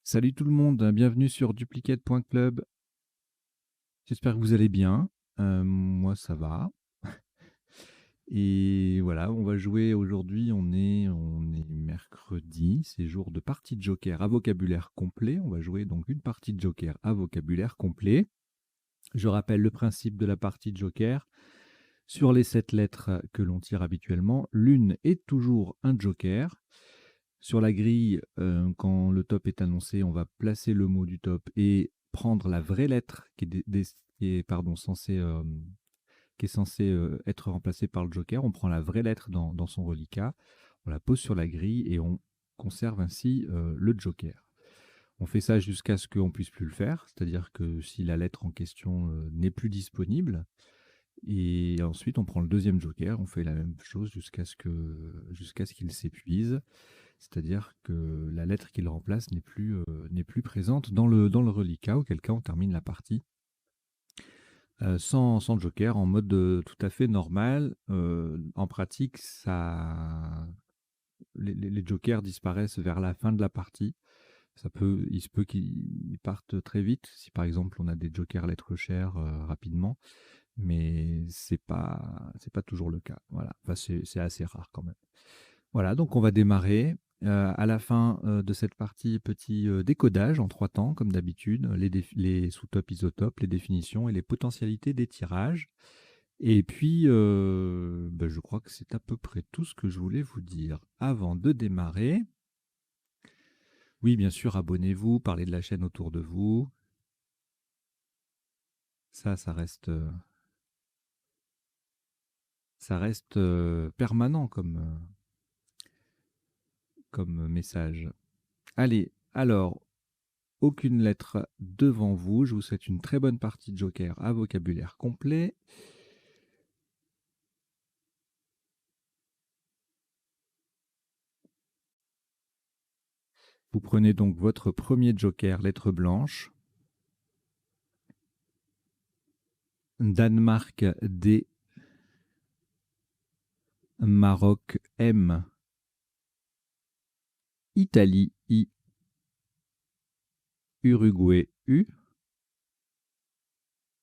Salut tout le monde, bienvenue sur duplicate.club. J'espère que vous allez bien. Moi ça va. Et voilà, on va jouer aujourd'hui, on est mercredi, c'est jour de partie de Joker à vocabulaire complet. On va jouer donc une partie de Joker à vocabulaire complet. Je rappelle le principe de la partie de Joker. Sur les 7 lettres que l'on tire habituellement, l'une est toujours un Joker. Sur la grille, quand le top est annoncé, on va placer le mot du top et prendre la vraie lettre qui est censée être remplacée par le joker. On prend la vraie lettre dans son reliquat, on la pose sur la grille et on conserve ainsi le joker. On fait ça jusqu'à ce qu'on puisse plus le faire, c'est-à-dire que si la lettre en question n'est plus disponible, et ensuite on prend le deuxième joker, on fait la même chose jusqu'à ce qu'il s'épuise. C'est-à-dire que la lettre qui le remplace n'est plus présente dans le reliquat, auquel cas on termine la partie sans joker, en mode tout à fait normal. En pratique, les jokers disparaissent vers la fin de la partie. Il se peut qu'ils partent très vite, si par exemple on a des jokers lettres chères rapidement, mais c'est pas toujours le cas. Voilà, enfin, c'est assez rare quand même. Voilà, donc on va démarrer. À la fin de cette partie, petit décodage en 3 temps, comme d'habitude, les sous-topes, isotopes, les définitions et les potentialités des tirages. Et puis, je crois que c'est à peu près tout ce que je voulais vous dire. Avant de démarrer, oui, bien sûr, abonnez-vous, parlez de la chaîne autour de vous. Ça reste, permanent comme message. Allez, alors, aucune lettre devant vous. Je vous souhaite une très bonne partie de Joker à vocabulaire complet. Vous prenez donc votre premier Joker, lettre blanche. Danemark D. Maroc M. Italie I. Uruguay U.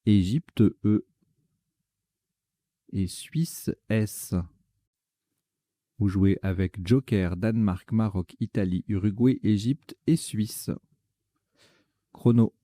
Égypte E. Et Suisse S. Vous jouez avec Joker, Danemark, Maroc, Italie, Uruguay, Égypte et Suisse. Chrono.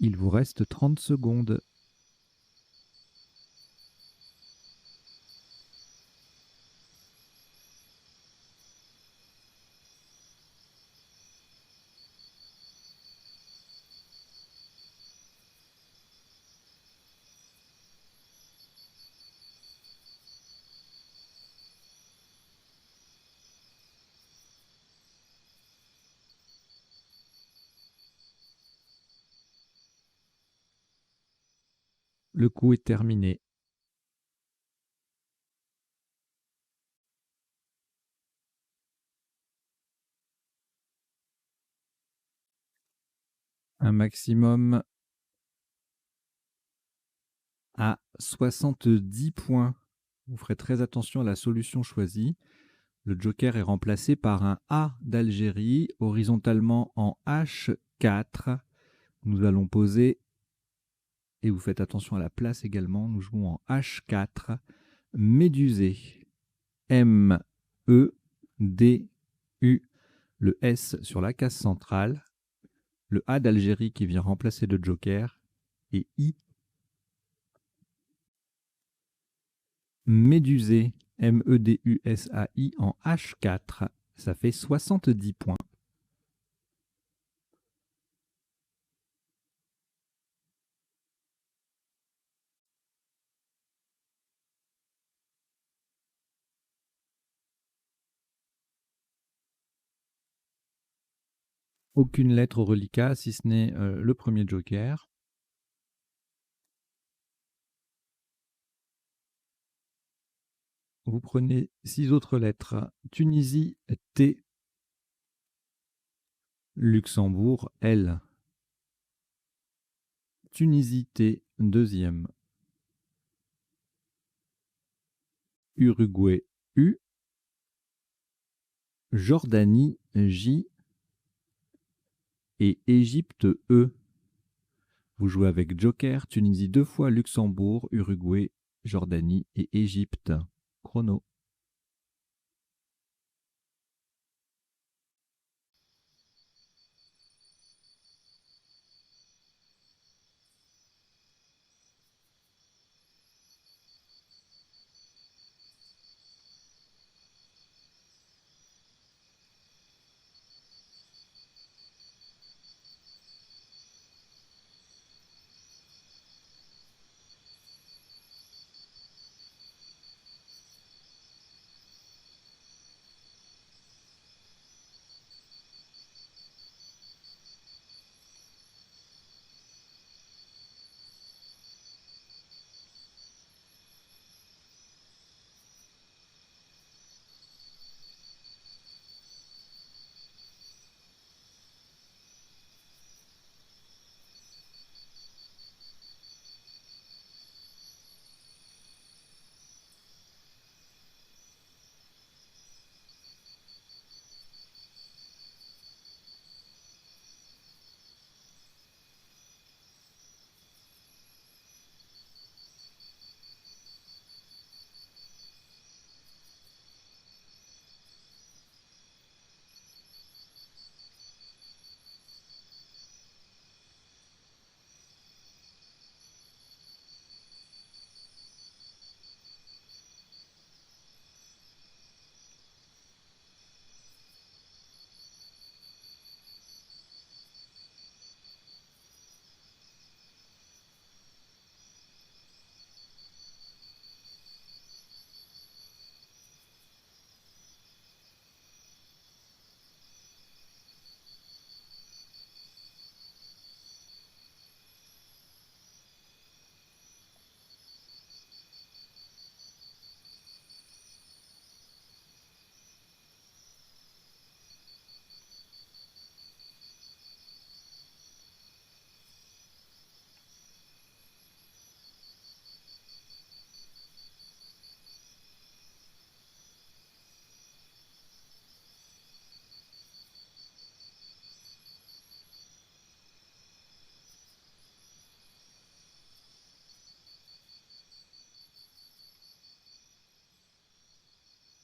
Il vous reste 30 secondes. Le coup est terminé. Un maximum à 70 points. Vous ferez très attention à la solution choisie. Le joker est remplacé par un A d'Algérie, horizontalement en H4. Nous allons poser, et vous faites attention à la place également, nous jouons en H4, médusé, M-E-D-U, le S sur la case centrale, le A d'Algérie qui vient remplacer le joker, et I, médusé, M-E-D-U-S-A-I en H4, ça fait 70 points. Aucune lettre au reliquat, si ce n'est le premier joker. Vous prenez 6 autres lettres. Tunisie, T. Luxembourg, L. Tunisie, T, deuxième. Uruguay, U. Jordanie, J. Et Égypte, E. Vous jouez avec joker, Tunisie 2 fois, Luxembourg, Uruguay, Jordanie et Égypte. Chrono.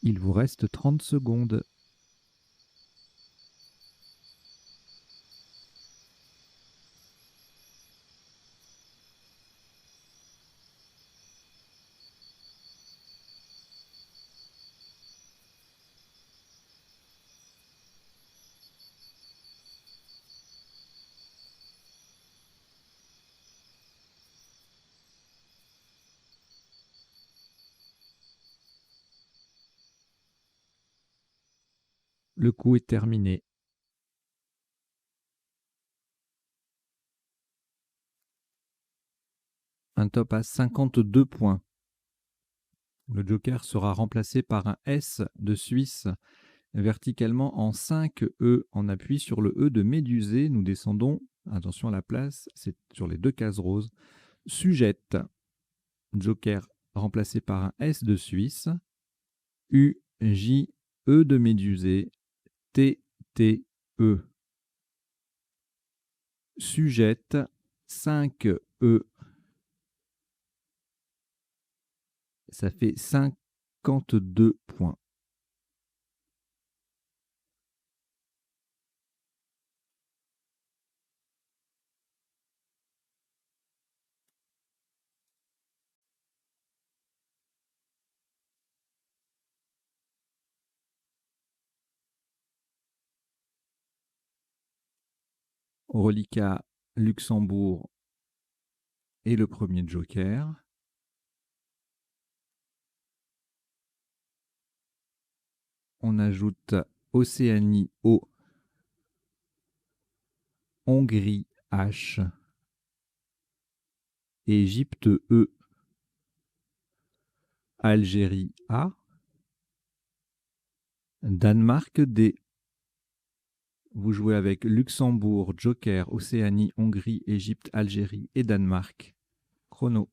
Il vous reste 30 secondes. Le coup est terminé. Un top à 52 points. Le joker sera remplacé par un S de Suisse verticalement en 5 E en appui sur le E de Médusée. Nous descendons, attention à la place, c'est sur les deux cases roses. Sujette, joker remplacé par un S de Suisse, U, J, E de Médusée, T, T, E. Sujette, 5 E. Ça fait 52 points. Reliquat Luxembourg et le premier joker. On ajoute Océanie O, Hongrie H, Égypte E, Algérie A, Danemark D. Vous jouez avec Luxembourg, Joker, Océanie, Hongrie, Égypte, Algérie et Danemark. Chrono.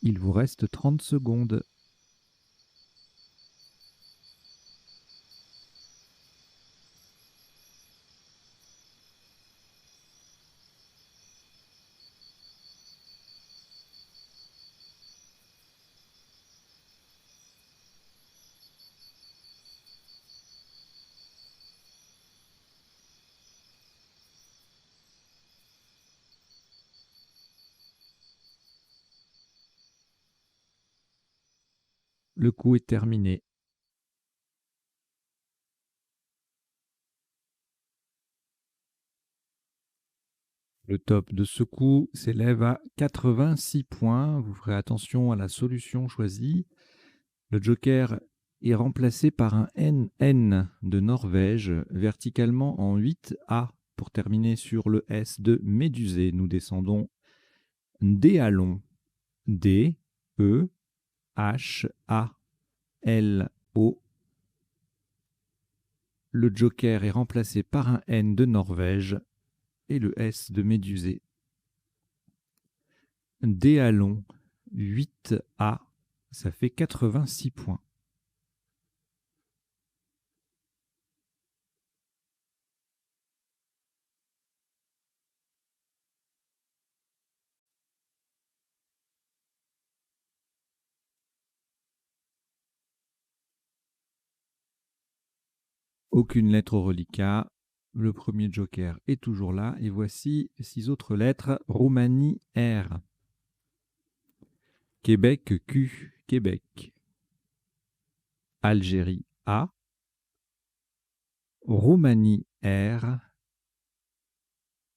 Il vous reste 30 secondes. Le coup est terminé. Le top de ce coup s'élève à 86 points. Vous ferez attention à la solution choisie. Le joker est remplacé par un N de Norvège, verticalement en 8A. Pour terminer sur le S de Médusée, nous descendons D à long. D, E, H, A, L, O. Le joker est remplacé par un N de Norvège et le S de Médusée. D à long, 8A, ça fait 86 points. Aucune lettre au reliquat. Le premier joker est toujours là. Et voici 6 autres lettres. Roumanie R. Québec Q. Québec. Algérie A. Roumanie R.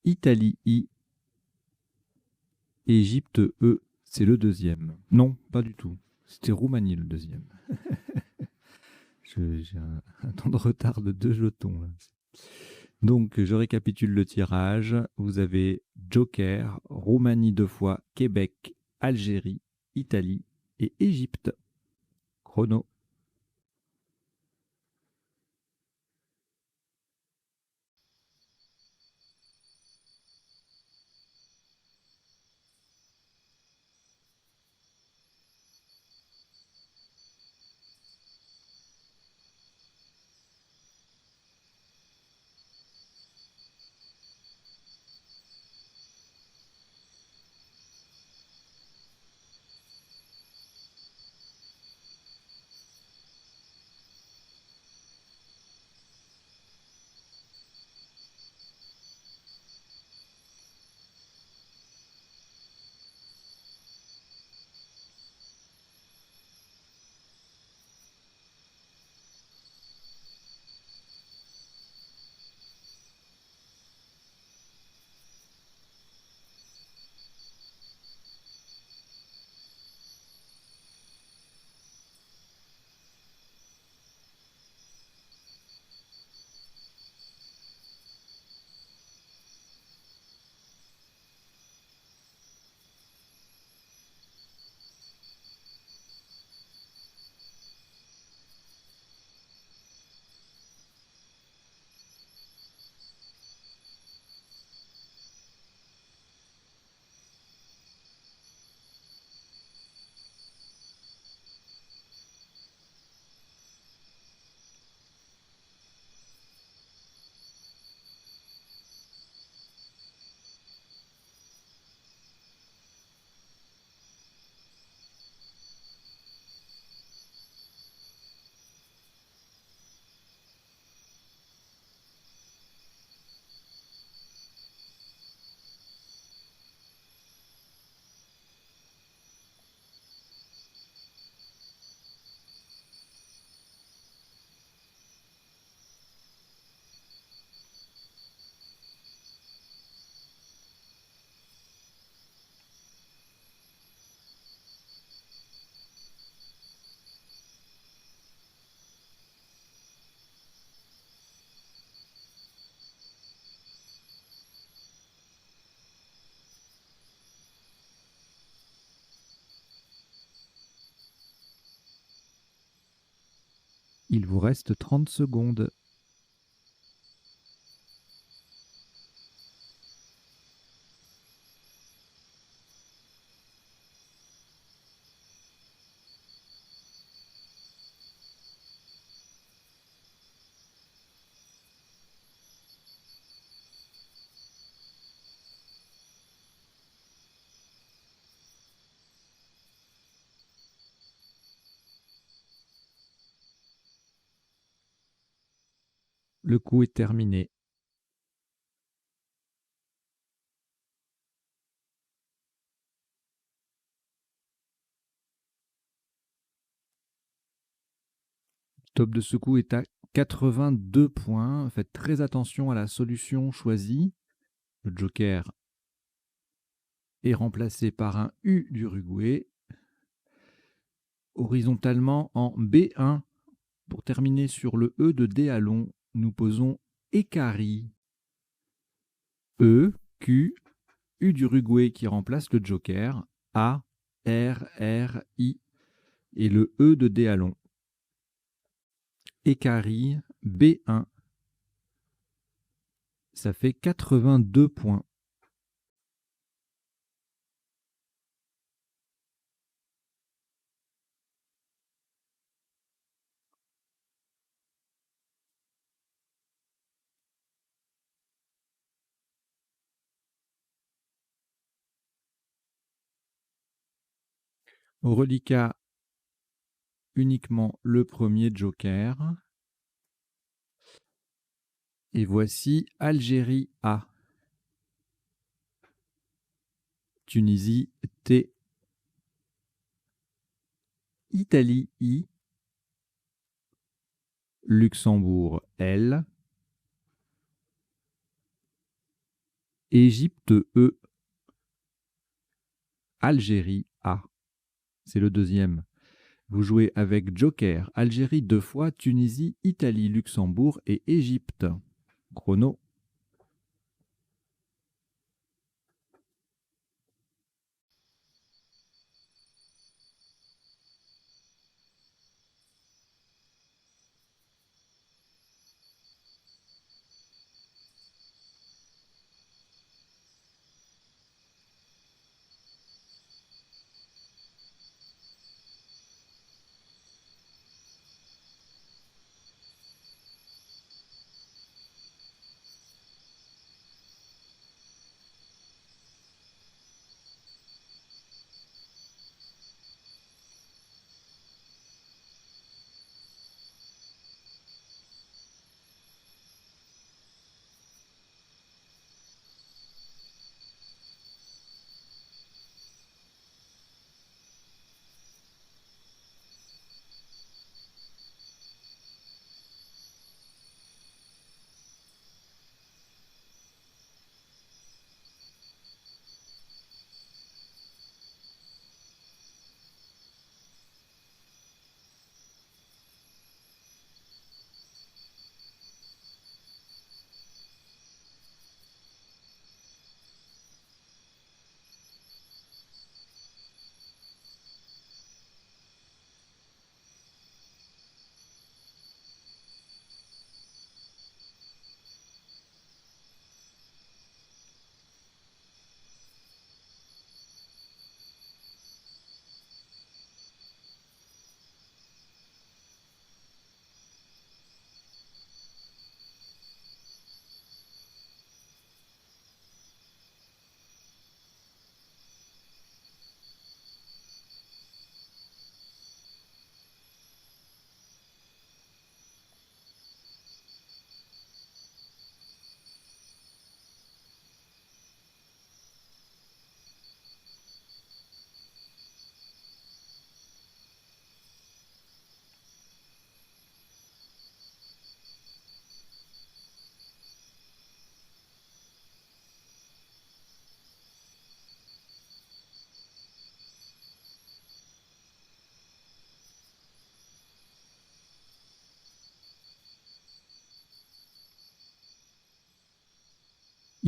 Italie I. Égypte E. C'est le deuxième. Non, pas du tout. C'était Roumanie le deuxième. J'ai un temps de retard de 2 jetons. Là. Donc, je récapitule le tirage. Vous avez Joker, Roumanie 2 fois, Québec, Algérie, Italie et Égypte. Chrono. Il vous reste 30 secondes. Le coup est terminé. Top de ce coup est à 82 points. Faites très attention à la solution choisie. Le joker est remplacé par un U d'Uruguay. Horizontalement en B1. Pour terminer sur le E de Déalon, nous posons Écari. E, Q, U d'Uruguay qui remplace le joker. A, R, R, I et le E de Déalon. Écari, B1. Ça fait 82 points. Au reliquat, uniquement le premier joker. Et voici Algérie A. Tunisie T. Italie I. Luxembourg L. Égypte E. Algérie A. C'est le deuxième. Vous jouez avec joker, Algérie 2 fois, Tunisie, Italie, Luxembourg et Égypte. Chrono.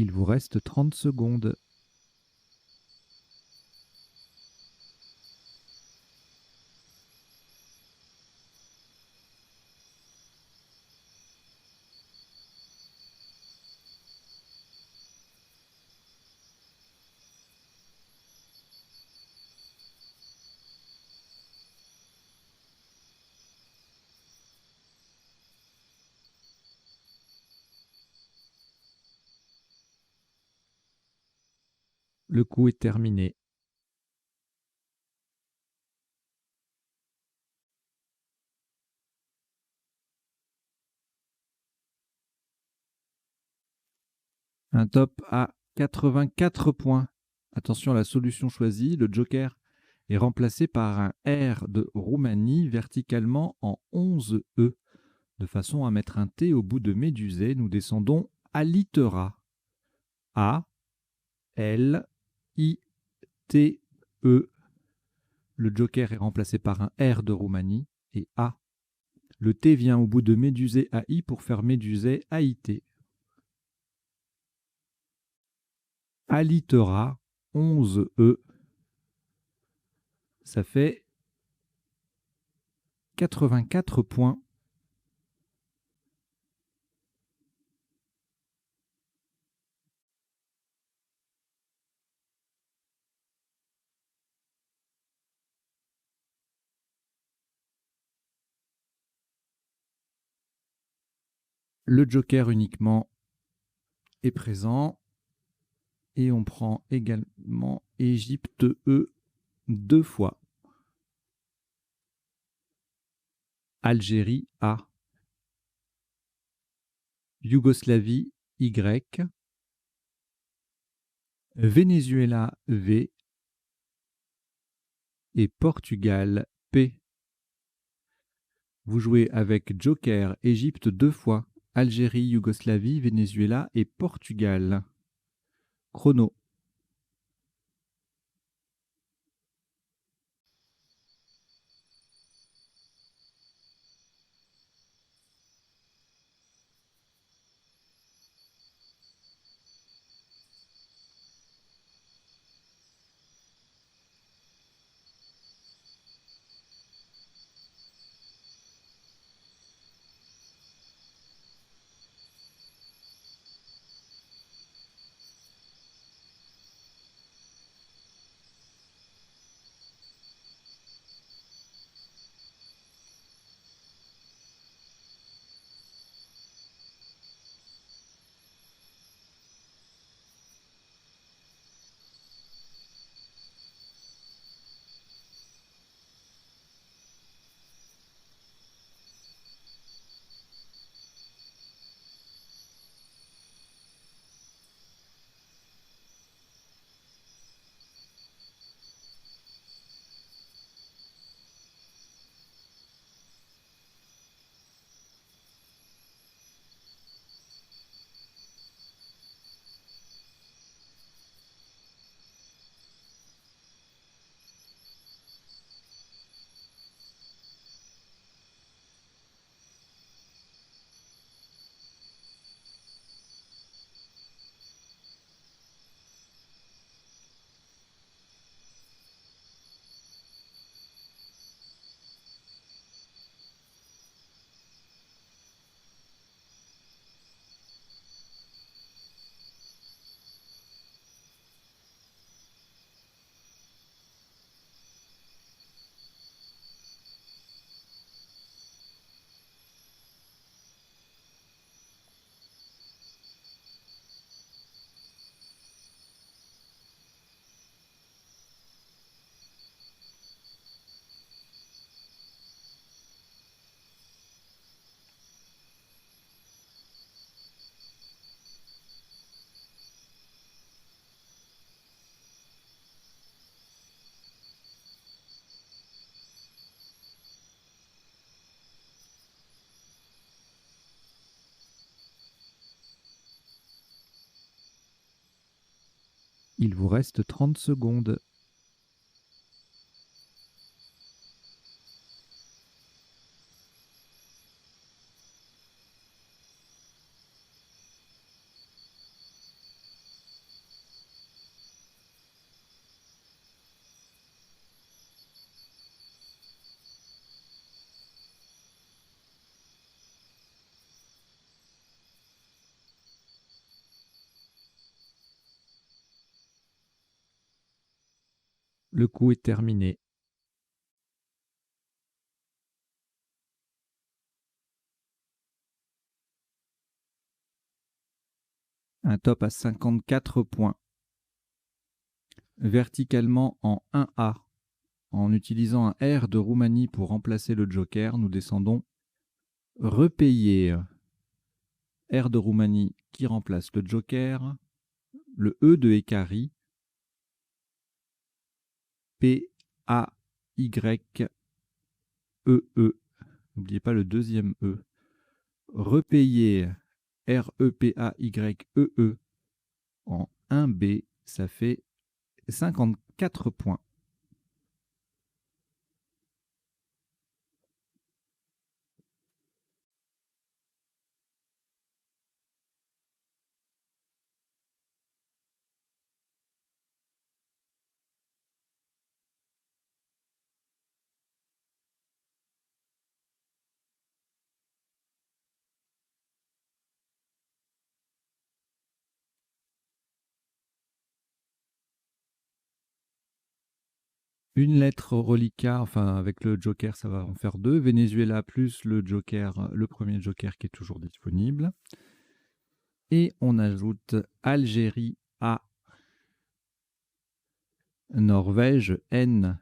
Il vous reste 30 secondes. Le coup est terminé. Un top à 84 points. Attention à la solution choisie. Le joker est remplacé par un R de Roumanie verticalement en 11 E. De façon à mettre un T au bout de Médusée, nous descendons à Litera. A, L, I, T, E. Le joker est remplacé par un R de Roumanie et A. Le T vient au bout de médusé AI pour faire médusé AIT. Alitera, 11E, ça fait 84 points. Le joker uniquement est présent. Et on prend également Égypte E 2 fois. Algérie A. Yougoslavie Y. Venezuela V. Et Portugal P. Vous jouez avec joker Égypte 2 fois. Algérie, Yougoslavie, Venezuela et Portugal. Chrono. Il vous reste 30 secondes. Le coup est terminé. Un top à 54 points. Verticalement en 1A, en utilisant un R de Roumanie pour remplacer le joker, nous descendons repayer. R de Roumanie qui remplace le joker, le E de Ekari, P, A, Y, E, E. N'oubliez pas le deuxième E. Repayer R, E, P, A, Y, E, E en 1B, ça fait 54 points. Une lettre reliquat, enfin avec le joker, ça va en faire deux. Venezuela plus le joker, le premier joker qui est toujours disponible. Et on ajoute Algérie A, Norvège N,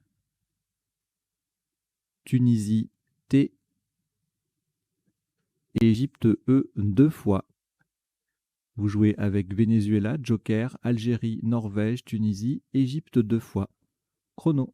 Tunisie T, Égypte E deux fois. Vous jouez avec Venezuela, joker, Algérie, Norvège, Tunisie, Égypte deux fois. Chrono.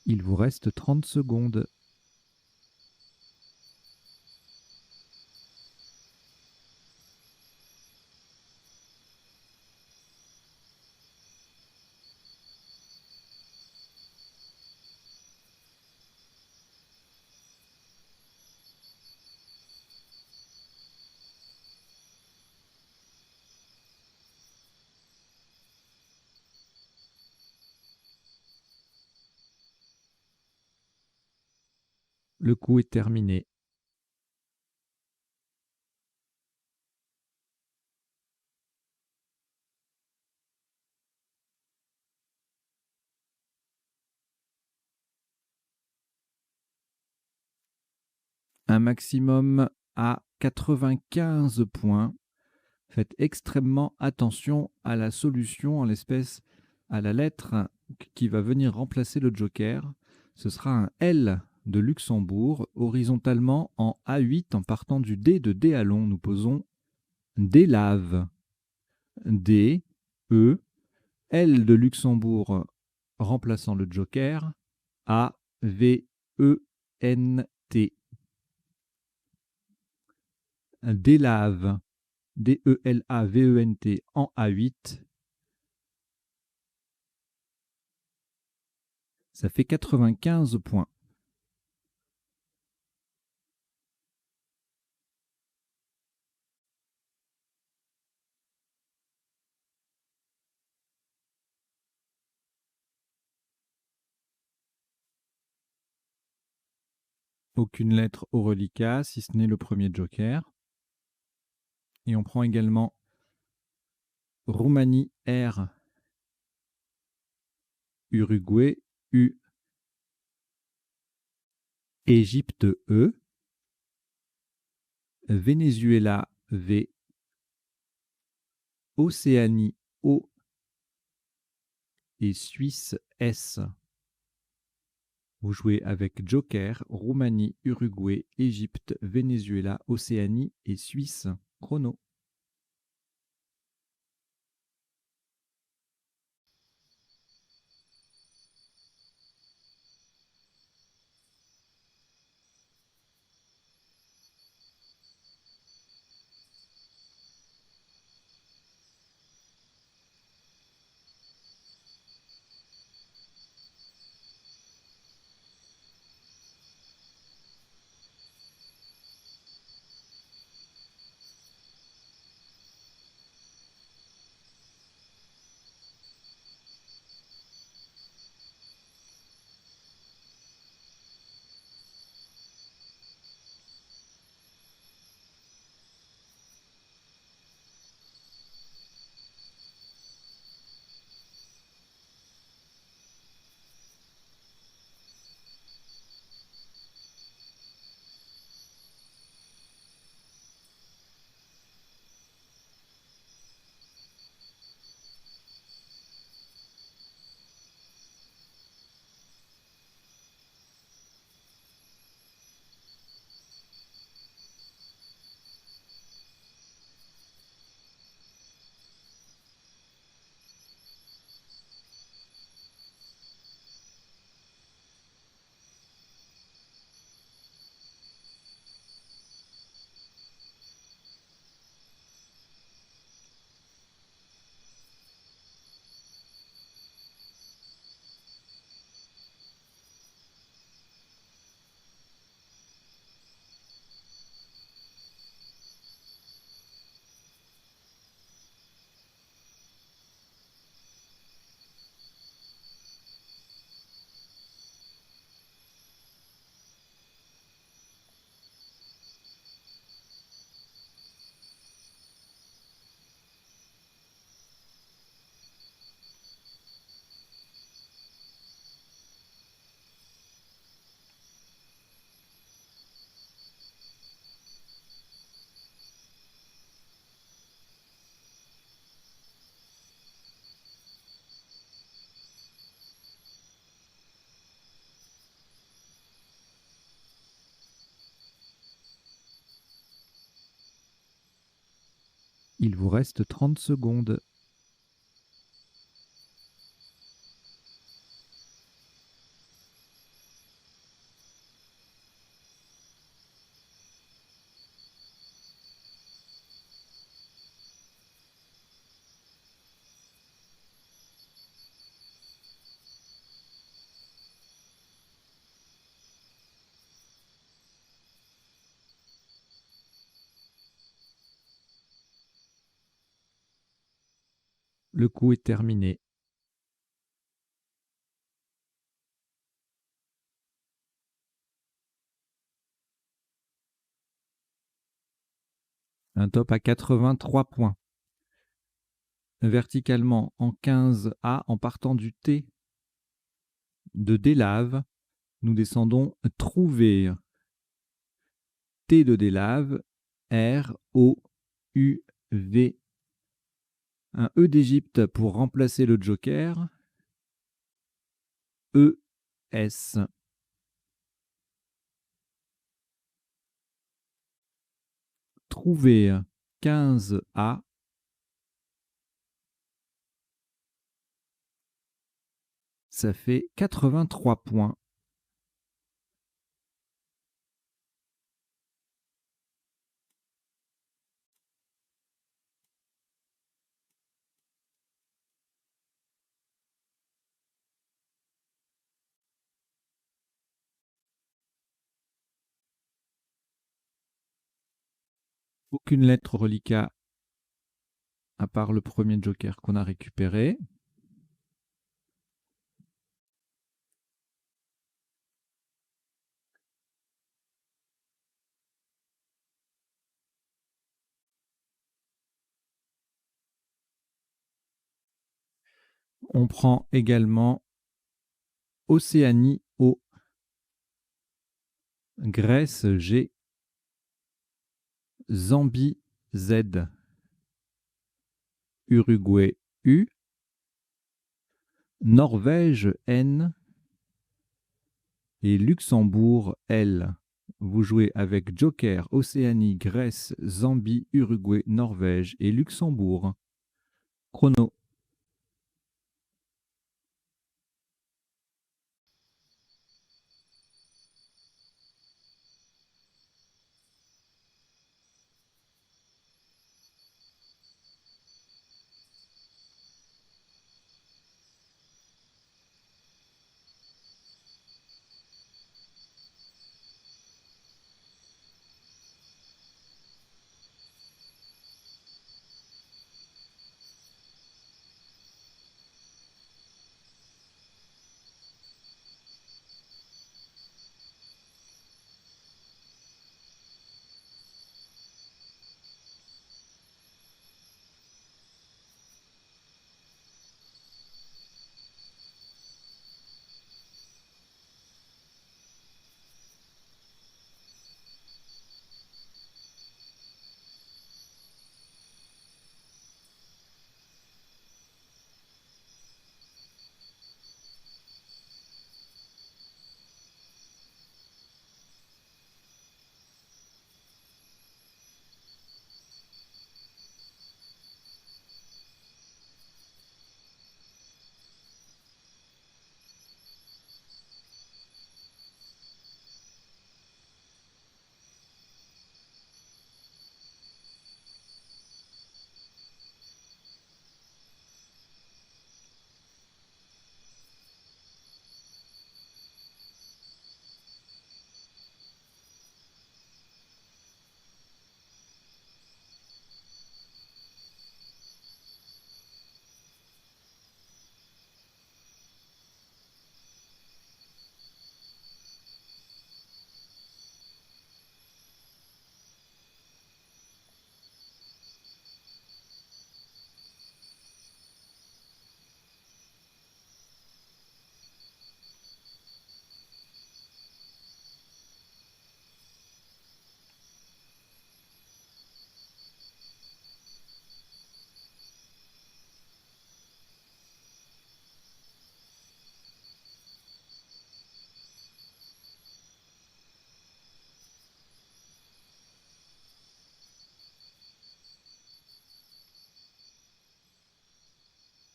Il vous reste 30 secondes. Le coup est terminé. Un maximum à 95 points. Faites extrêmement attention à la solution, en l'espèce à la lettre qui va venir remplacer le joker. Ce sera un L de Luxembourg, horizontalement en A8 en partant du D de Déalon. Nous posons Délave. D, E, L de Luxembourg remplaçant le joker, A, V, E, N, T. Délave, D-E-L-A-V-E-N-T en A8. Ça fait 95 points. Aucune lettre au reliquat, si ce n'est le premier joker. Et on prend également Roumanie R, Uruguay U, Égypte E, Venezuela V, Océanie O et Suisse S. Vous jouez avec Joker, Roumanie, Uruguay, Égypte, Venezuela, Océanie et Suisse. Chrono. Il vous reste 30 secondes. Le coup est terminé. Un top à 83 points. Verticalement en 15A, en partant du T de Délave, nous descendons trouver. T de Délave, R, O, U, V. Un E d'Égypte pour remplacer le joker. E, S. Trouver 15A. Ça fait 83 points. Aucune lettre reliquat à part le premier joker qu'on a récupéré. On prend également Océanie O, Grèce G, Zambie Z, Uruguay U, Norvège N et Luxembourg L. Vous jouez avec Joker, Océanie, Grèce, Zambie, Uruguay, Norvège et Luxembourg. Chrono.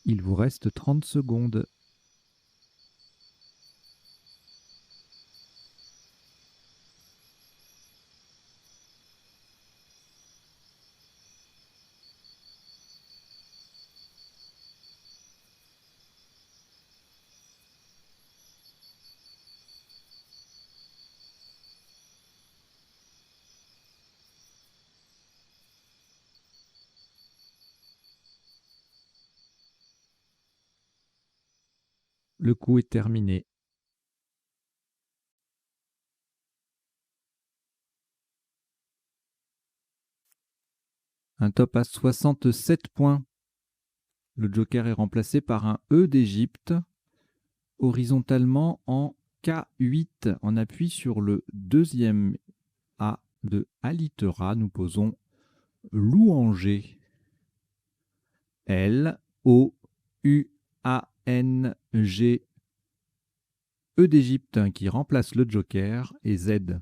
Il vous reste 30 secondes. Le coup est terminé. Un top à 67 points. Le joker est remplacé par un E d'Égypte, horizontalement en K8. On appuie sur le deuxième A de Alitera. Nous posons louanger. L, O, U, A, N, G, E d'Égypte qui remplace le joker et Z.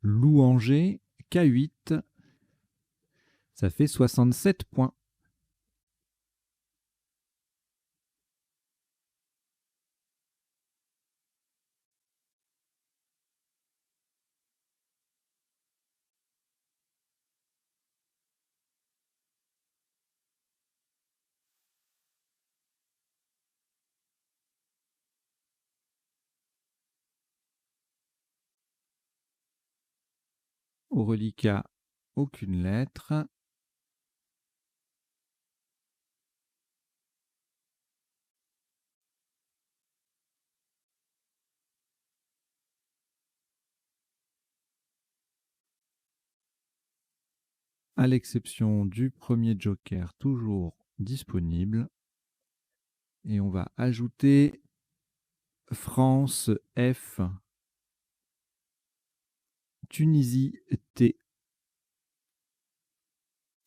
Louanger, K8, ça fait 67 points. Au reliquat, aucune lettre. À l'exception du premier joker, toujours disponible. Et on va ajouter France F, Tunisie T,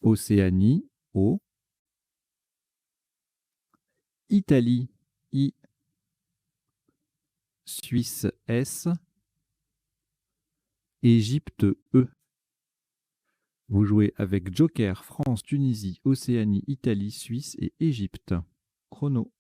Océanie O, Italie I, Suisse S, Égypte E. Vous jouez avec Joker, France, Tunisie, Océanie, Italie, Suisse et Égypte. Chrono.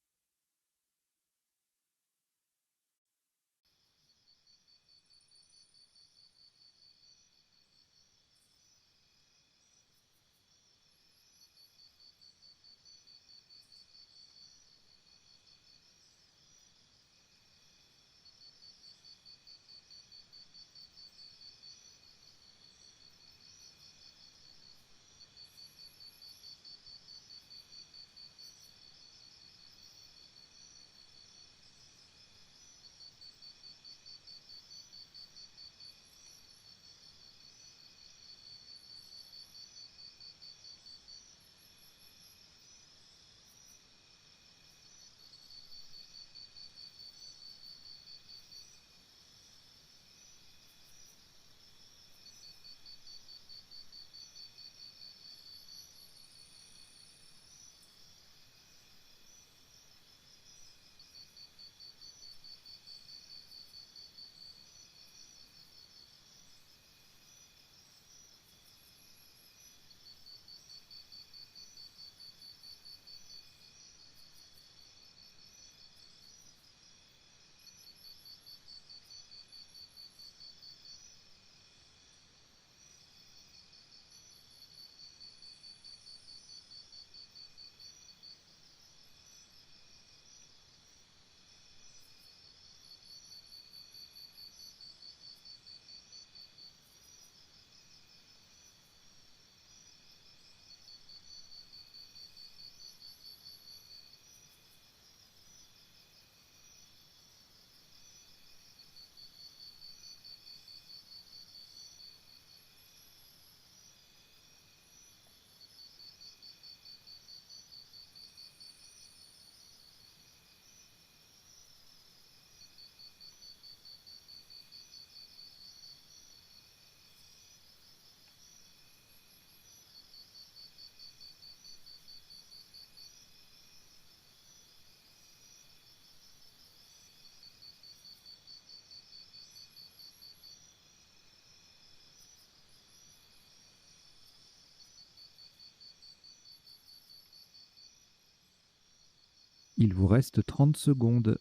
Il vous reste 30 secondes.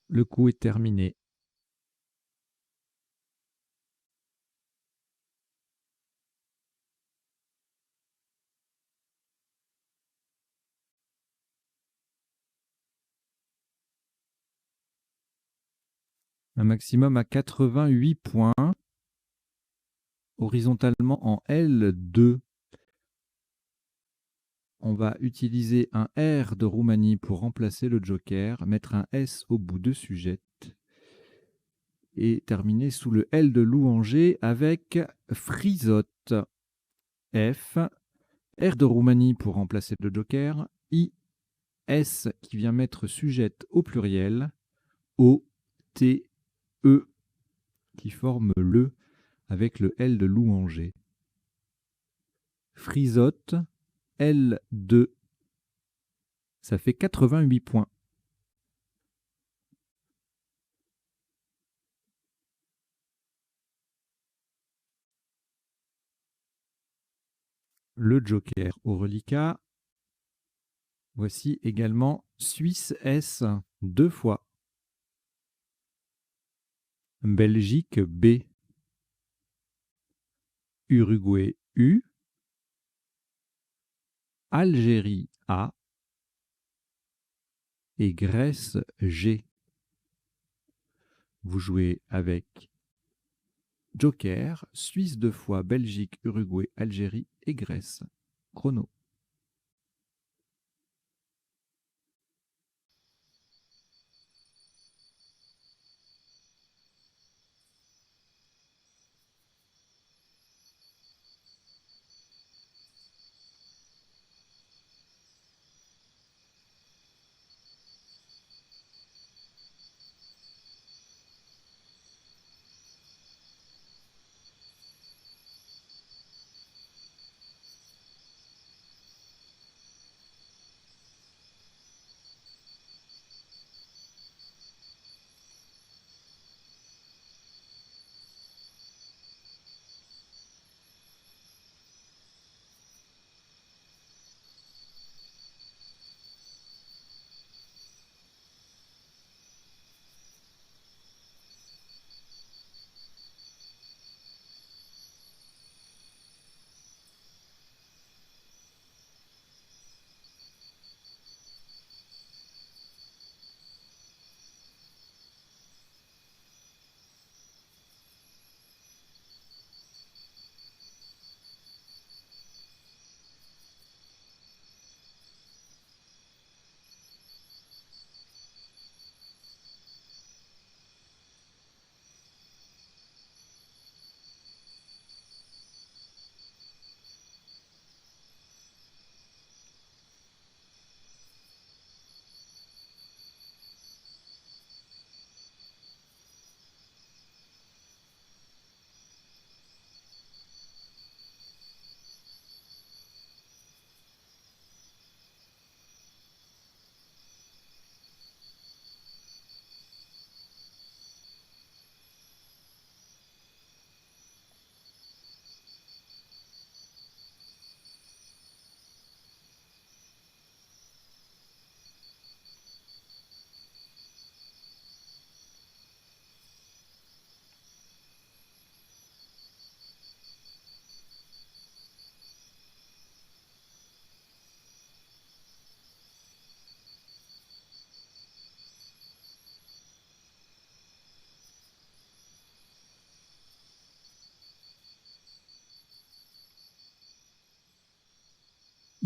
Le coup est terminé. Un maximum à 88 points. Horizontalement en L2. On va utiliser un R de Roumanie pour remplacer le joker, mettre un S au bout de sujette et terminer sous le L de Louanger avec frisotte. F, R de Roumanie pour remplacer le joker, I, S qui vient mettre sujette au pluriel, O, T, E qui forme le avec le L de Louanger. Frisotte, L2, ça fait 88 points. Le joker au reliquat. Voici également Suisse S, 2 fois. Belgique B. Uruguay U. Algérie A. et Grèce G. Vous jouez avec Joker, Suisse 2 fois, Belgique, Uruguay, Algérie et Grèce. Chrono.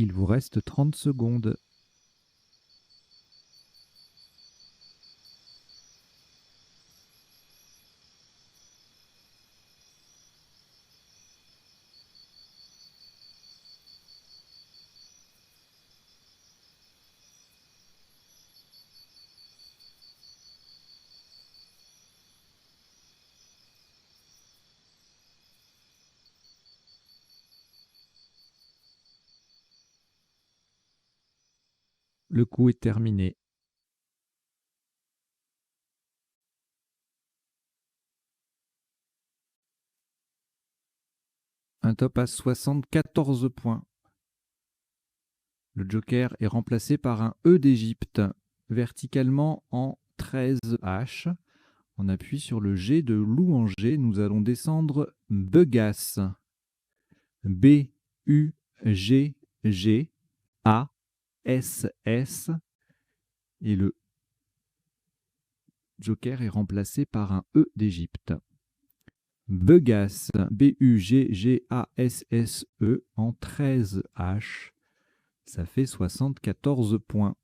Il vous reste 30 secondes. Le coup est terminé. Un top à 74 points. Le joker est remplacé par un E d'Égypte, verticalement en 13 H. On appuie sur le G de Louanger. Nous allons descendre Begas. B-U-G-G-A-S-S. Et le joker est remplacé par un E d'Égypte. Begas, B-U-G-G-A-S-S-E en 13 H. Ça fait 74 points.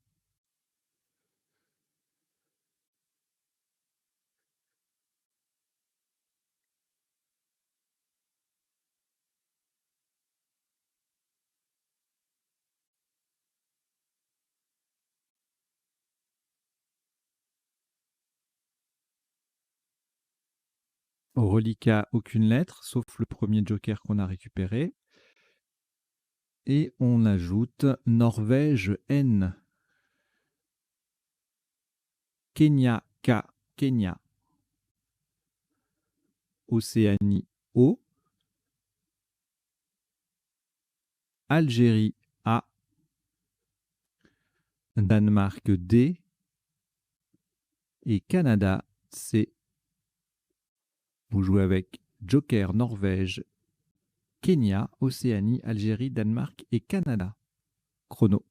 Au reliquat, aucune lettre, sauf le premier joker qu'on a récupéré. Et on ajoute Norvège N. Kenya K. Kenya. Océanie O. Algérie A. Danemark D. Et Canada C. Vous jouez avec Joker, Norvège, Kenya, Océanie, Algérie, Danemark et Canada. Chrono.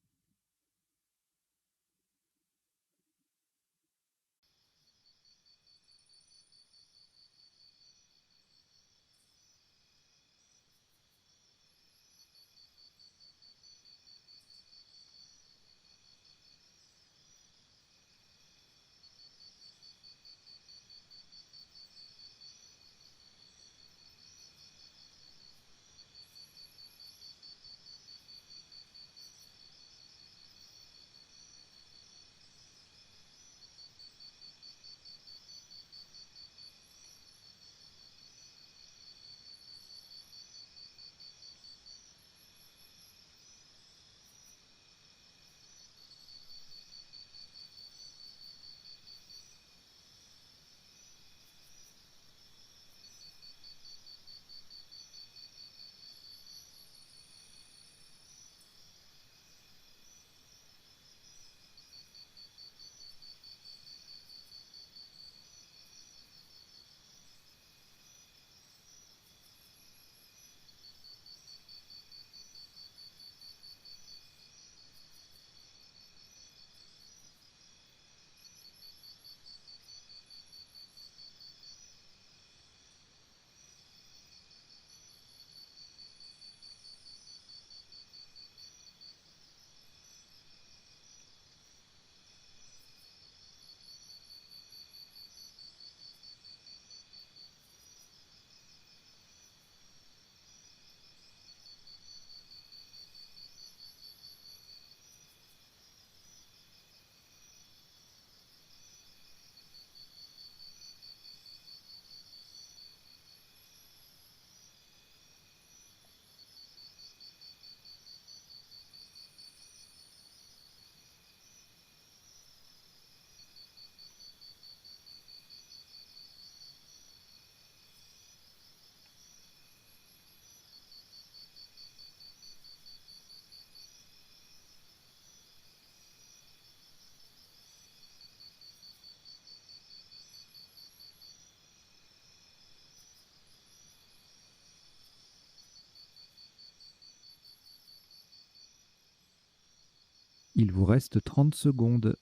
Il vous reste 30 secondes.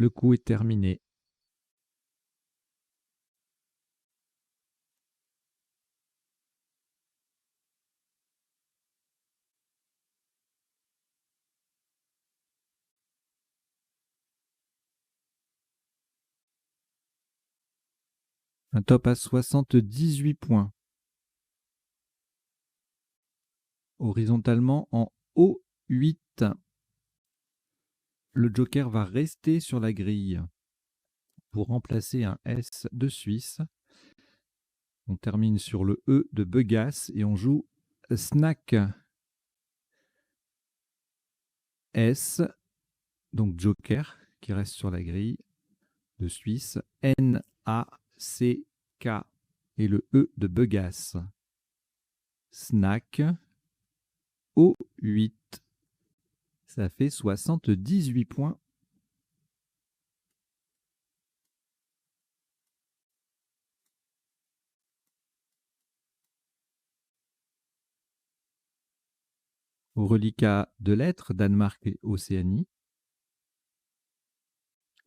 Le coup est terminé. Un top à 78 points. Horizontalement en O8. Le joker va rester sur la grille pour remplacer un S de Suisse. On termine sur le E de Begas et on joue Snack. S, donc joker qui reste sur la grille de Suisse. N, A, C, K et le E de Begas. Snack. O8. Ça fait 78 points. Au reliquat de lettres, Danemark et Océanie.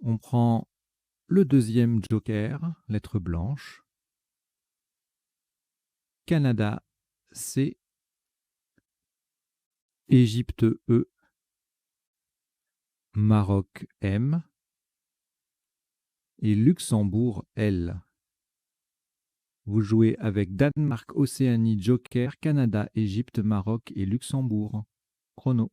On prend le deuxième joker, lettre blanche. Canada, C. Égypte, E. Maroc, M. Et Luxembourg, L. Vous jouez avec Danemark, Océanie, Joker, Canada, Égypte, Maroc et Luxembourg. Chrono.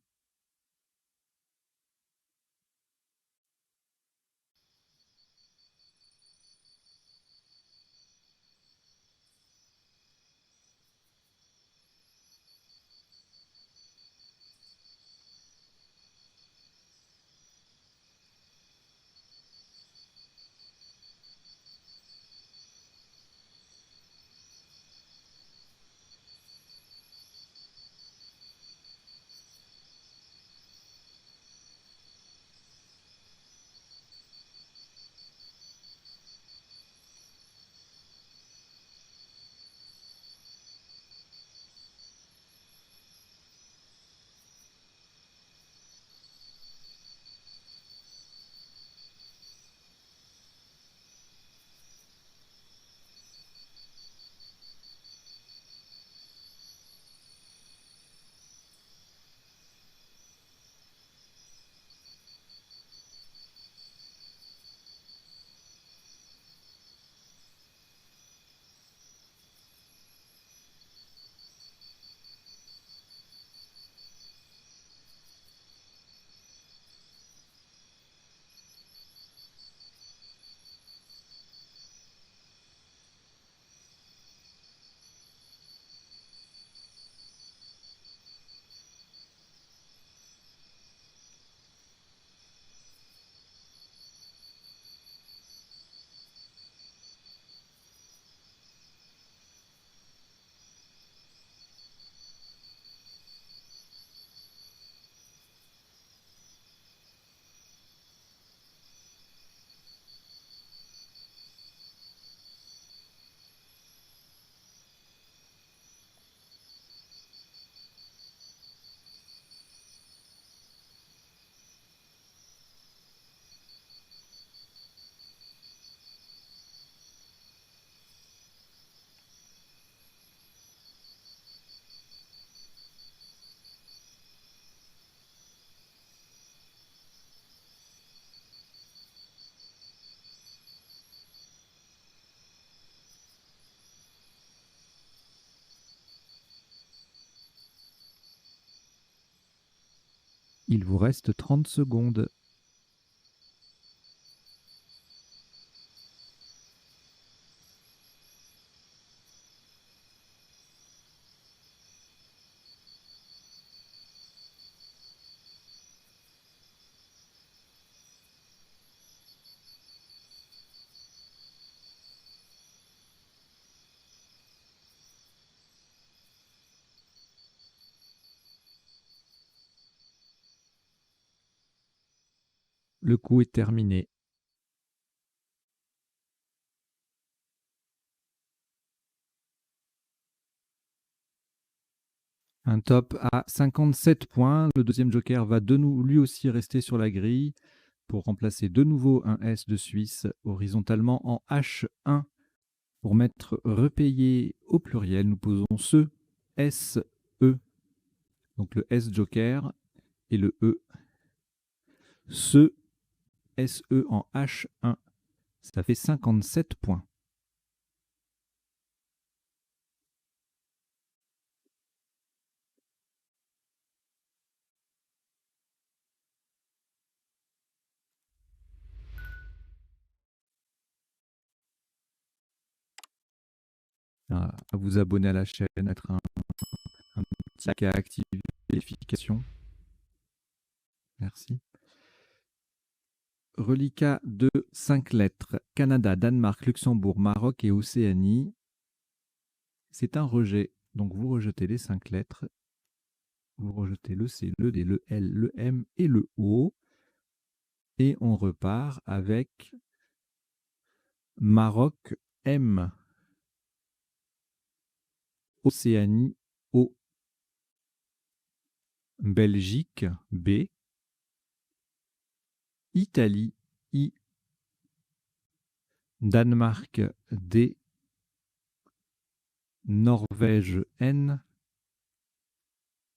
Il vous reste 30 secondes. Le coup est terminé. Un top à 57 points. Le deuxième joker va lui aussi rester sur la grille pour remplacer de nouveau un S de Suisse horizontalement en H1. Pour mettre repayé au pluriel, nous posons ce SE. Donc le S joker et le E. Ce SE en H1. Ça fait 57 points. À vous abonner à la chaîne, mettre un petit like à activer les notifications. Merci. Reliquat de 5 lettres. Canada, Danemark, Luxembourg, Maroc et Océanie. C'est un rejet. Donc vous rejetez les 5 lettres. Vous rejetez le C, le D, le L, le M et le O. Et on repart avec Maroc M, Océanie O, Belgique B, Italie I, Danemark D, Norvège N,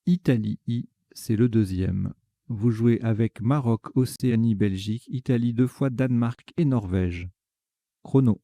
Italie I, c'est le deuxième. Vous jouez avec Maroc, Océanie, Belgique, Italie 2 fois, Danemark et Norvège. Chrono.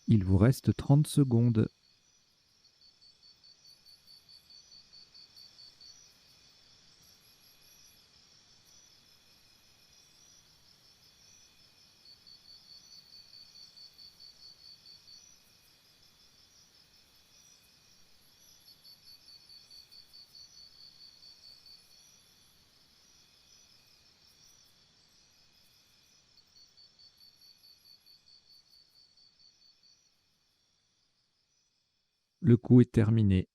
Il vous reste 30 secondes. Le coup est terminé.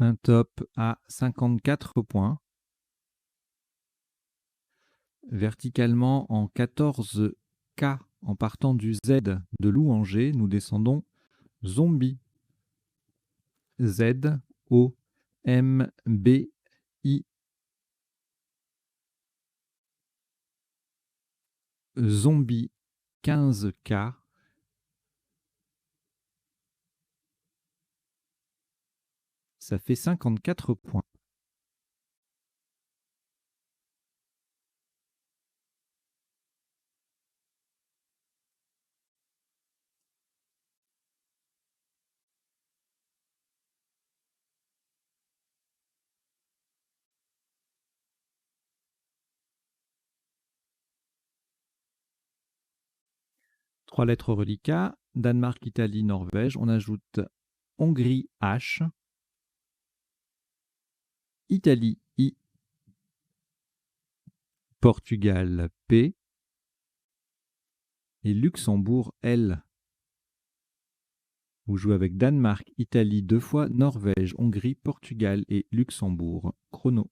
Un top à 54 points. Verticalement en 14K en partant du Z de Louanger, nous descendons Zombie. Z-O-M-B-I. Zombie 15K. Ça fait 54 points. Trois lettres reliquats. Danemark, Italie, Norvège. On ajoute Hongrie H. Italie I. Portugal P. Et Luxembourg L. Vous jouez avec Danemark, Italie 2 fois, Norvège, Hongrie, Portugal et Luxembourg. Chrono.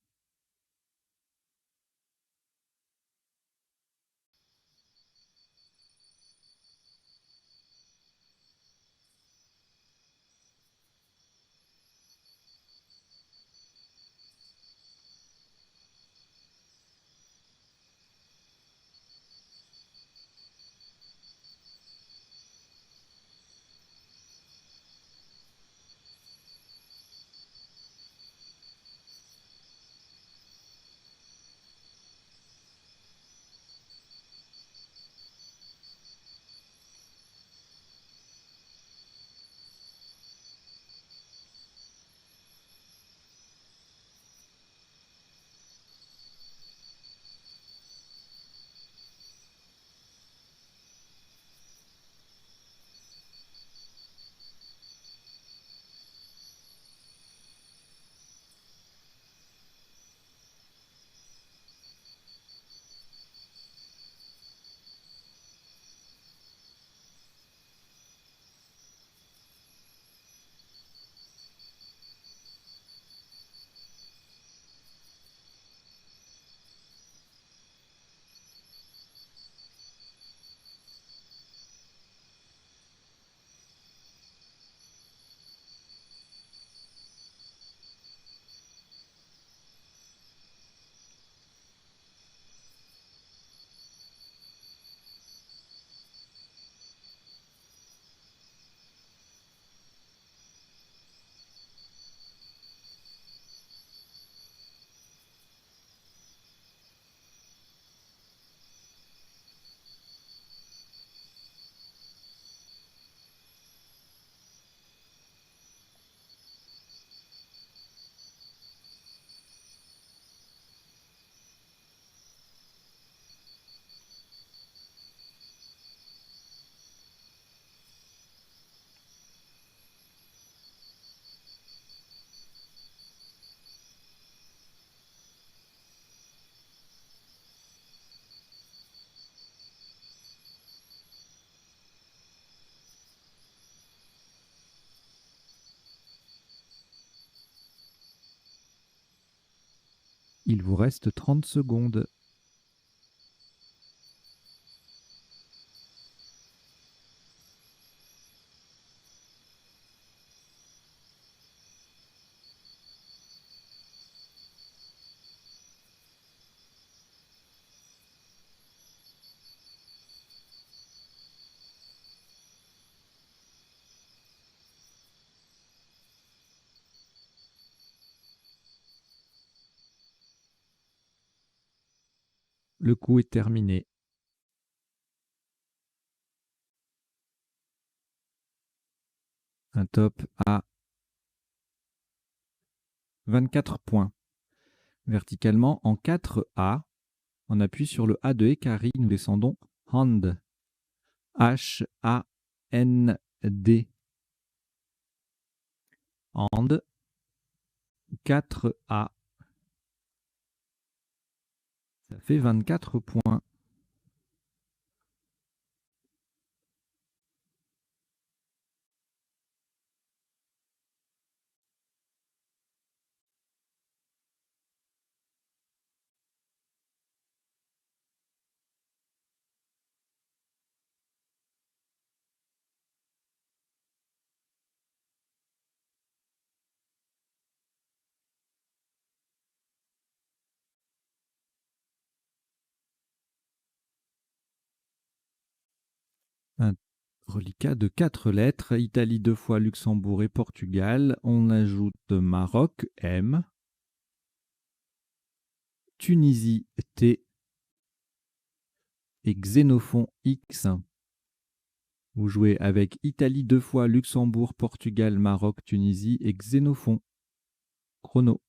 Il vous reste 30 secondes. Le coup est terminé. Un top à 24 points. Verticalement en 4A, on appuie sur le A de Ekari, nous descendons Hand. H-A-N-D. Hand. 4A. Ça fait 24 points. Reliquat de 4 lettres, Italie 2 fois, Luxembourg et Portugal. On ajoute Maroc, M. Tunisie, T. Et Xénophon, X. Vous jouez avec Italie 2 fois, Luxembourg, Portugal, Maroc, Tunisie et Xénophon. Chrono.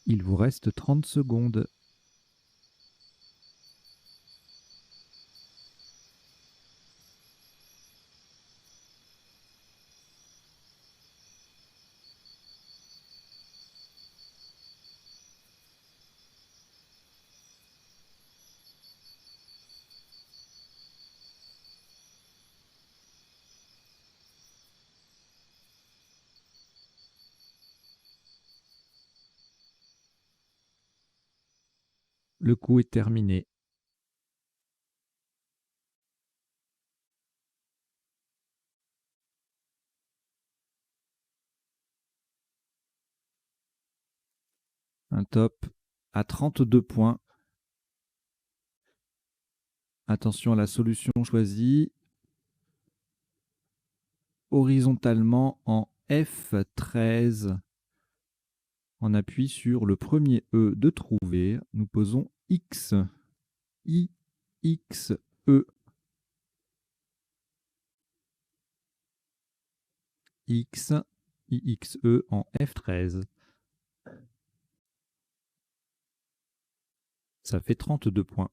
Il vous reste 30 secondes. Le coup est terminé. Un top à 32 points. Attention à la solution choisie. Horizontalement en F13. On appuie sur le premier E de trouver. Nous posons X. I, X, E. X, IXE en F13. Ça fait 32 points.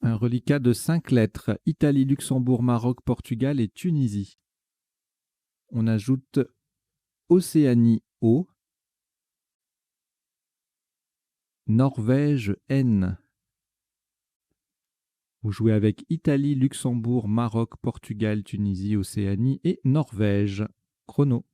Un reliquat de 5 lettres. Italie, Luxembourg, Maroc, Portugal et Tunisie. On ajoute Océanie, O. Norvège, N. Vous jouez avec Italie, Luxembourg, Maroc, Portugal, Tunisie, Océanie et Norvège. Chrono.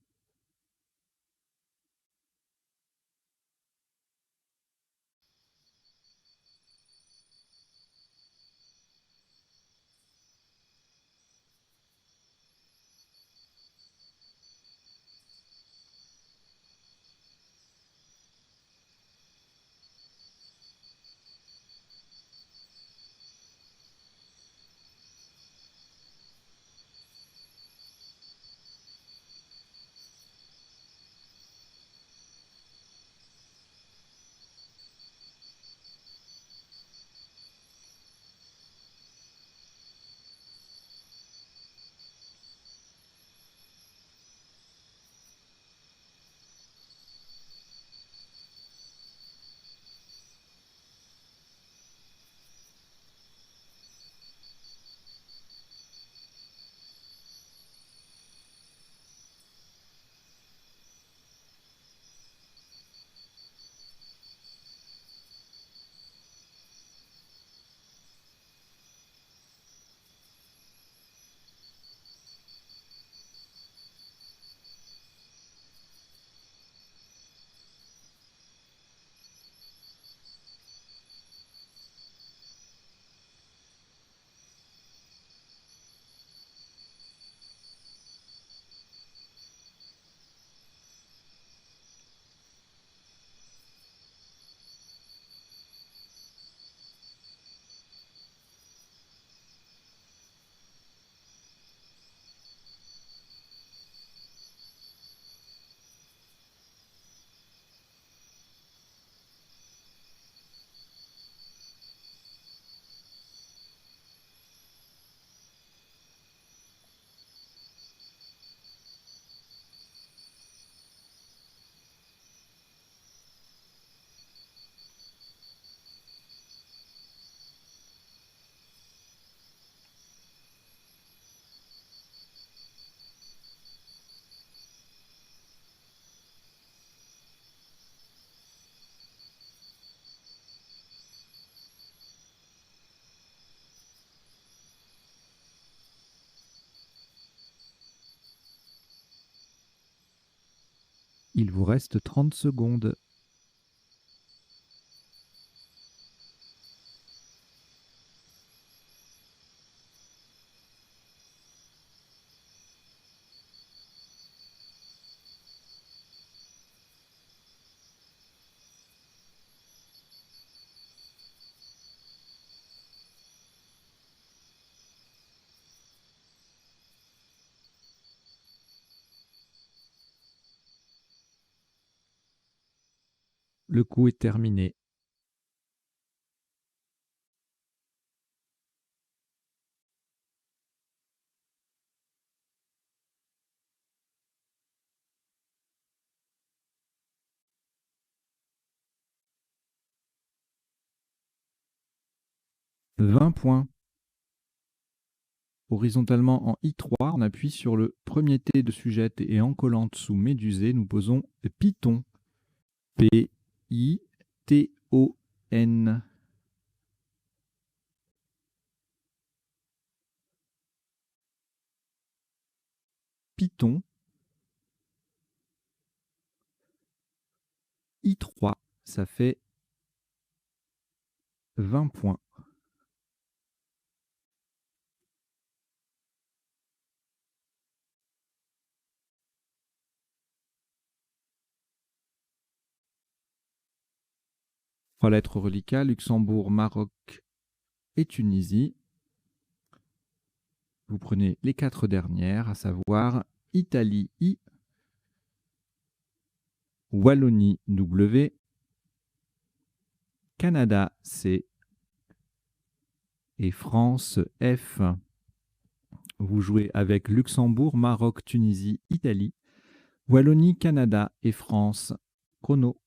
Il vous reste 30 secondes. Le coup est terminé. « 20 points. Horizontalement en I3, on appuie sur le premier T de sujette et en collante sous médusée, nous posons Python. P-I-T-O-N. Python. I3, ça fait 20 points. Trois lettres reliquats, Luxembourg, Maroc et Tunisie. Vous prenez les 4 dernières, à savoir Italie I, Wallonie W, Canada C et France F. Vous jouez avec Luxembourg, Maroc, Tunisie, Italie, Wallonie, Canada et France. Chrono.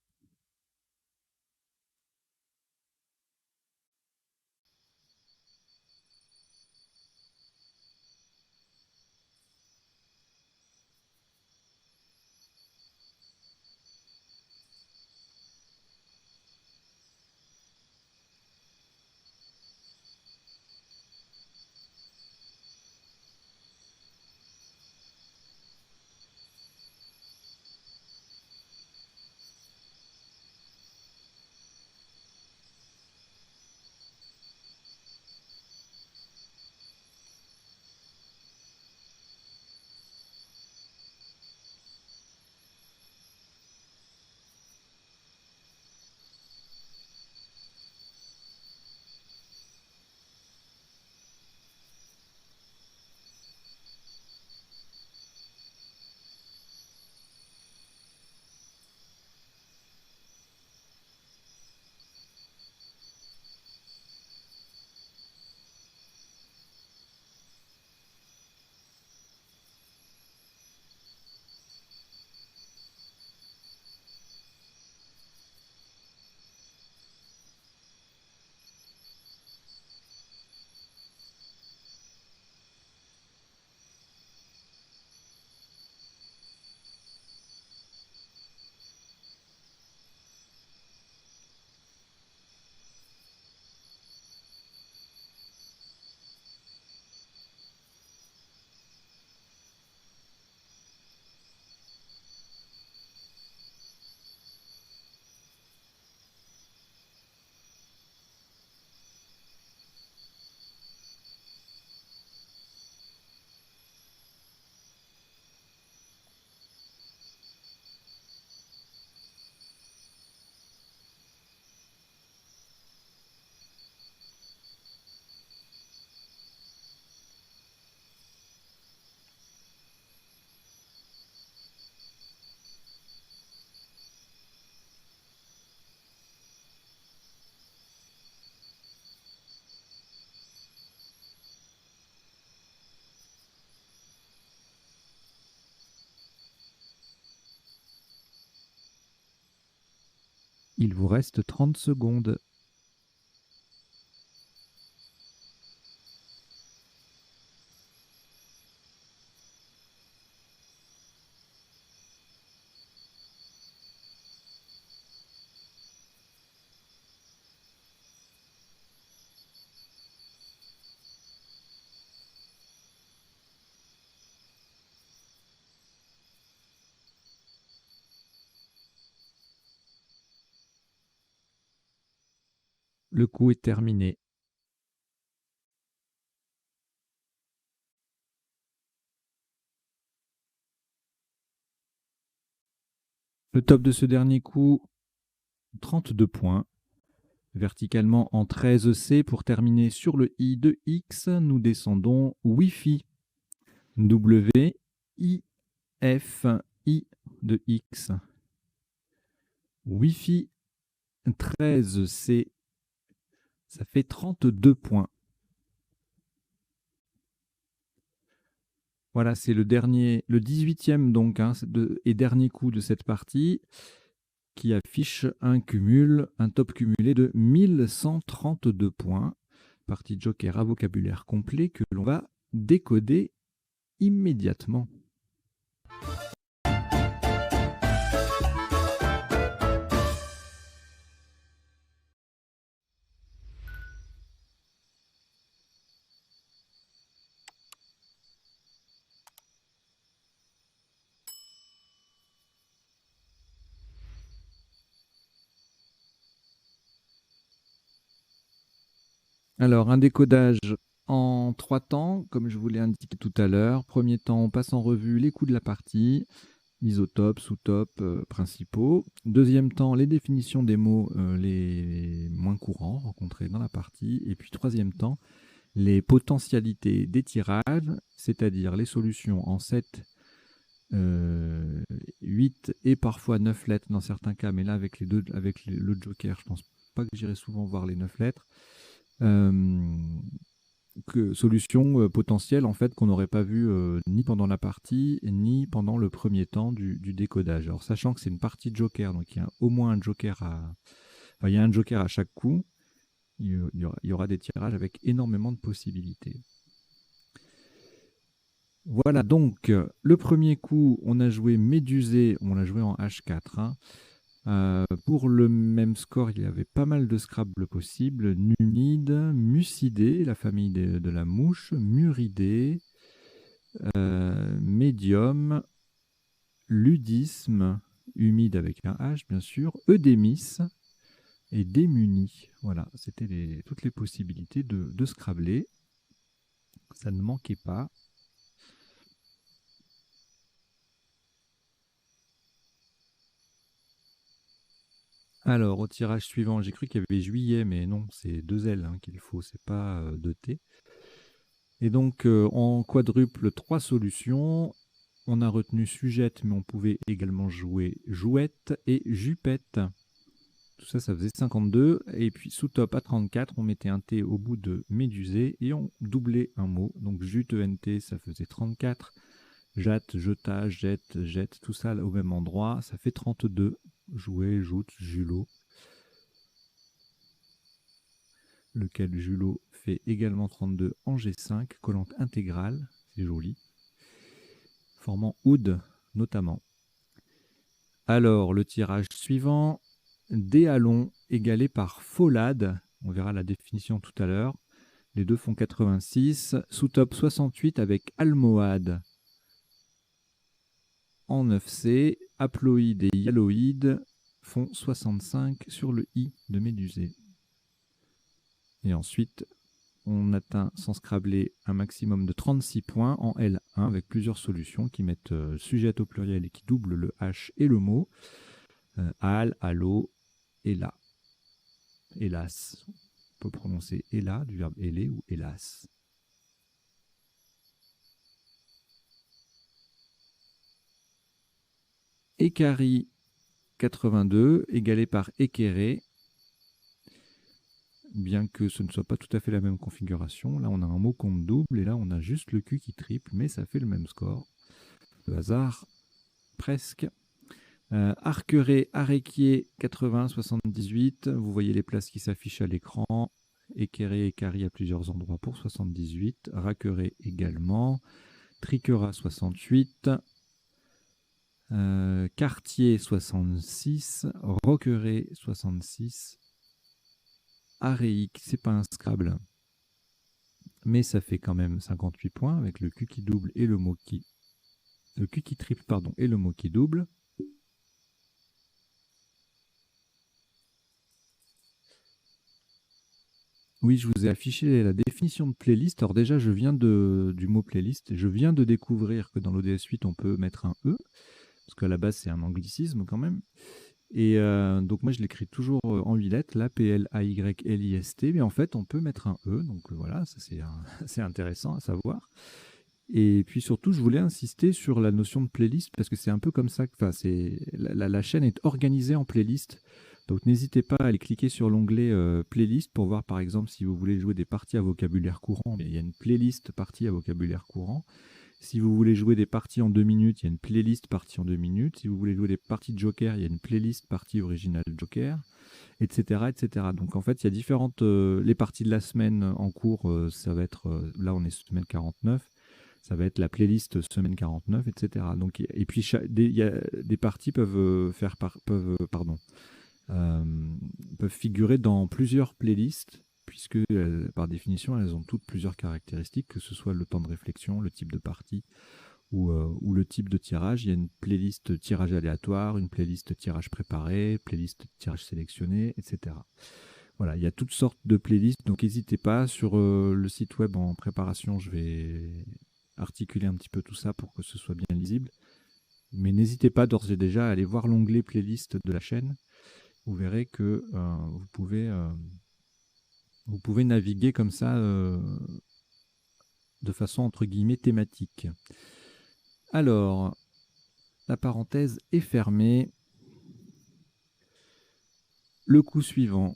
Il vous reste 30 secondes. Le coup est terminé. Le top de ce dernier coup, 32 points. Verticalement en 13C pour terminer sur le I de X, nous descendons Wi-Fi. W, I, F, I de X. Wi-Fi 13C, ça fait 32 points. Voilà, c'est le 18e donc, et dernier coup de cette partie, qui affiche un top cumulé de 1132 points. Partie Joker à vocabulaire complet que l'on va décoder immédiatement. Alors, un décodage en 3 temps, comme je vous l'ai indiqué tout à l'heure. Premier temps, on passe en revue les coups de la partie, isotopes, sous-topes, principaux. Deuxième temps, les définitions des mots les moins courants rencontrés dans la partie. Et puis troisième temps, les potentialités des tirages, c'est-à-dire les solutions en 7, 8 et parfois 9 lettres dans certains cas, mais là avec le joker, je pense pas que j'irai souvent voir les 9 lettres. Solutions potentielles en fait qu'on n'aurait pas vu ni pendant la partie ni pendant le premier temps du décodage. Alors sachant que c'est une partie de joker, donc il y a au moins un joker il y a un joker à chaque coup, il y aura des tirages avec énormément de possibilités. Voilà donc le premier coup, on a joué Médusé, on l'a joué en H4. Pour le même score, il y avait pas mal de Scrabble possibles. Numide, Mucidé, la famille de la mouche, Muridé, Médium, Ludisme, humide avec un H bien sûr, Eudémis et Démuni. Voilà, c'était toutes les possibilités de Scrabbler. Ça ne manquait pas. Alors, au tirage suivant, j'ai cru qu'il y avait juillet, mais non, c'est 2 L qu'il faut, c'est pas 2 T. Et donc, en quadruple, 3 solutions. On a retenu sujette, mais on pouvait également jouer jouette et jupette. Tout ça, ça faisait 52. Et puis, sous top à 34, on mettait un T au bout de médusé et on doublait un mot. Donc, jute, ENT, ça faisait 34. Jatte, jeta, jette, jette, tout ça au même endroit, ça fait 32. Jouet, joute, julot. Lequel julot fait également 32 en G5, collante intégrale, c'est joli. Formant oud notamment. Alors, le tirage suivant, déhalon égalé par folade, on verra la définition tout à l'heure. Les deux font 86, sous top 68 avec almohade en 9C, haploïde et yalloïde font 65 sur le I de Médusé. Et ensuite, on atteint sans scrabler un maximum de 36 points en L1 avec plusieurs solutions qui mettent sujet au pluriel et qui doublent le H et le mot. Al, allo, ella. Hélas. On peut prononcer ella du verbe héler ou hélas. Écari 82 égalé par équerré. Bien que ce ne soit pas tout à fait la même configuration. Là, on a un mot compte double et là, on a juste le Q qui triple, mais ça fait le même score. Le hasard, presque. Arqueret, Aréquier, 80, 78. Vous voyez les places qui s'affichent à l'écran. Équerré, Écari à plusieurs endroits pour 78. Raqueret également. Triquerat, 68. Cartier, 66. Roqueret, 66. Aréique, c'est pas un Scrabble, mais ça fait quand même 58 points avec le Q qui double et le mot qui... Le Q qui triple, pardon, et le mot qui double. Oui, je vous ai affiché la définition de playlist. Alors déjà, du mot playlist, je viens de découvrir que dans l'ODS 8, on peut mettre un E, parce qu'à la base, c'est un anglicisme quand même. Et donc moi, je l'écris toujours en 8 lettres, là, P-L-A-Y-L-I-S-T, mais en fait, on peut mettre un E, donc voilà, ça c'est intéressant à savoir. Et puis surtout, je voulais insister sur la notion de playlist, parce que c'est un peu comme ça, enfin, la chaîne est organisée en playlist. Donc n'hésitez pas à aller cliquer sur l'onglet playlist pour voir par exemple si vous voulez jouer des parties à vocabulaire courant, il y a une playlist partie à vocabulaire courant. Si vous voulez jouer des parties en 2 minutes, il y a une playlist partie en 2 minutes. Si vous voulez jouer des parties de Joker, il y a une playlist partie originale Joker, etc., etc. Donc en fait, il y a différentes... les parties de la semaine en cours, ça va être... là, on est semaine 49. Ça va être la playlist semaine 49, etc. Donc, et puis, des parties euh, peuvent figurer dans plusieurs playlists, puisque par définition, elles ont toutes plusieurs caractéristiques, que ce soit le temps de réflexion, le type de partie ou le type de tirage. Il y a une playlist tirage aléatoire, une playlist tirage préparé, playlist tirage sélectionné, etc. Voilà, il y a toutes sortes de playlists, donc n'hésitez pas. Sur le site web en préparation, je vais articuler un petit peu tout ça pour que ce soit bien lisible. Mais n'hésitez pas d'ores et déjà à aller voir l'onglet playlist de la chaîne. Vous verrez que vous pouvez naviguer comme ça de façon entre guillemets thématique. Alors, la parenthèse est fermée. Le coup suivant.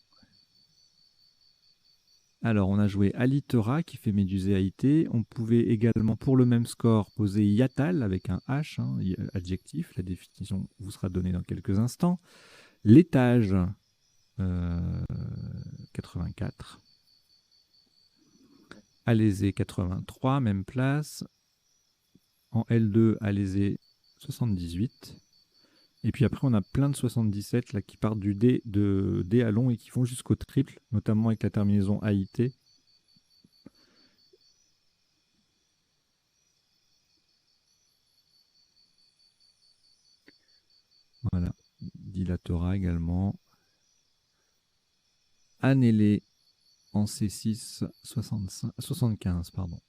Alors, on a joué Alitera qui fait Médusée Haïté. On pouvait également, pour le même score, poser Yatal avec un H, hein, adjectif. La définition vous sera donnée dans quelques instants. L'étage, 84. Alésé, 83, même place. En L2, Alésé, 78. Et puis après, on a plein de 77 là, qui partent du D, de D à long et qui vont jusqu'au triple, notamment avec la terminaison AIT. Voilà. Dilatora également. Annélé en C6, 75, pardon.